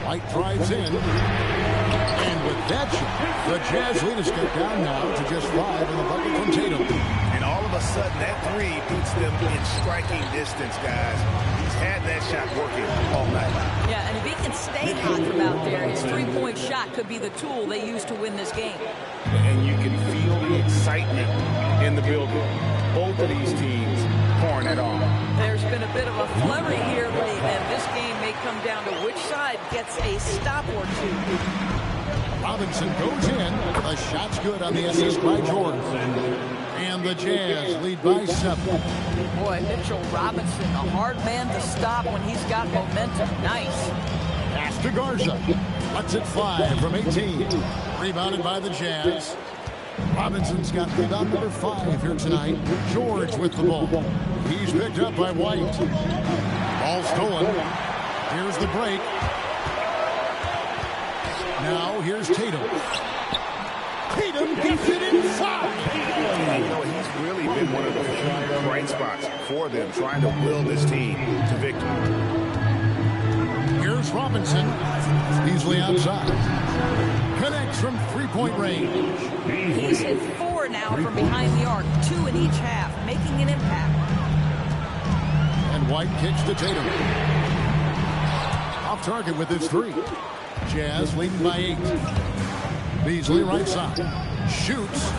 White drives in. And with that shot, the Jazz lead is cut down now to just 5 in the bucket from Tatum. And all of a sudden, that 3 puts them in striking distance, guys. He's had that shot working all night. Yeah, and if he can stay hot from out there, his 3-point shot could be the tool they use to win this game. And you can feel the excitement in the building. Both of these teams pouring it on. There's been a bit of a flurry here late, and this game may come down to which side gets a stop or 2. Robinson goes in. The shot's good on the assist by Jordan. And the Jazz lead by 7. Boy, Mitchell Robinson, a hard man to stop when he's got momentum. Nice. Pass to Garza. Lets it fly from 18. Rebounded by the Jazz. Robinson's got rebound number 5 here tonight. George with the ball. He's picked up by White. Ball stolen. Here's the break. Now here's Tatum. Tatum gets it inside. You know, he's really been one of the few bright spots for them, trying to will this team to victory. Here's Robinson. Beasley outside. Connects from 3-point range. He's hit 4 now from behind the arc, 2 in each half, making an impact. White kicks to Tatum. Off target with his three. Jazz leading by 8. Beasley right side. Shoots.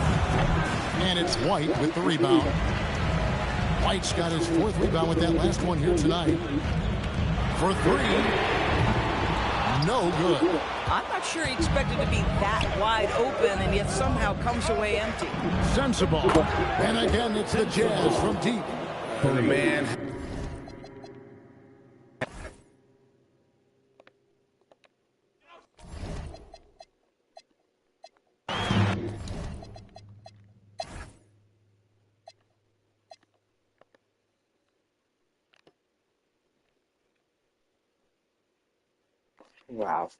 And it's White with the rebound. White's got his 4th rebound with that last one here tonight. For 3. No good. I'm not sure he expected to be that wide open and yet somehow comes away empty. Sensible. And again, it's the Jazz from deep. And the man. Wow.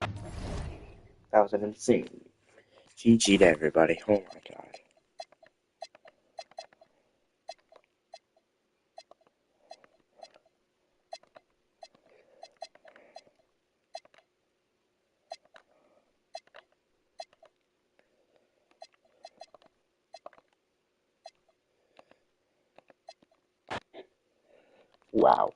That was an insane. GG to everybody. Oh my god. Wow.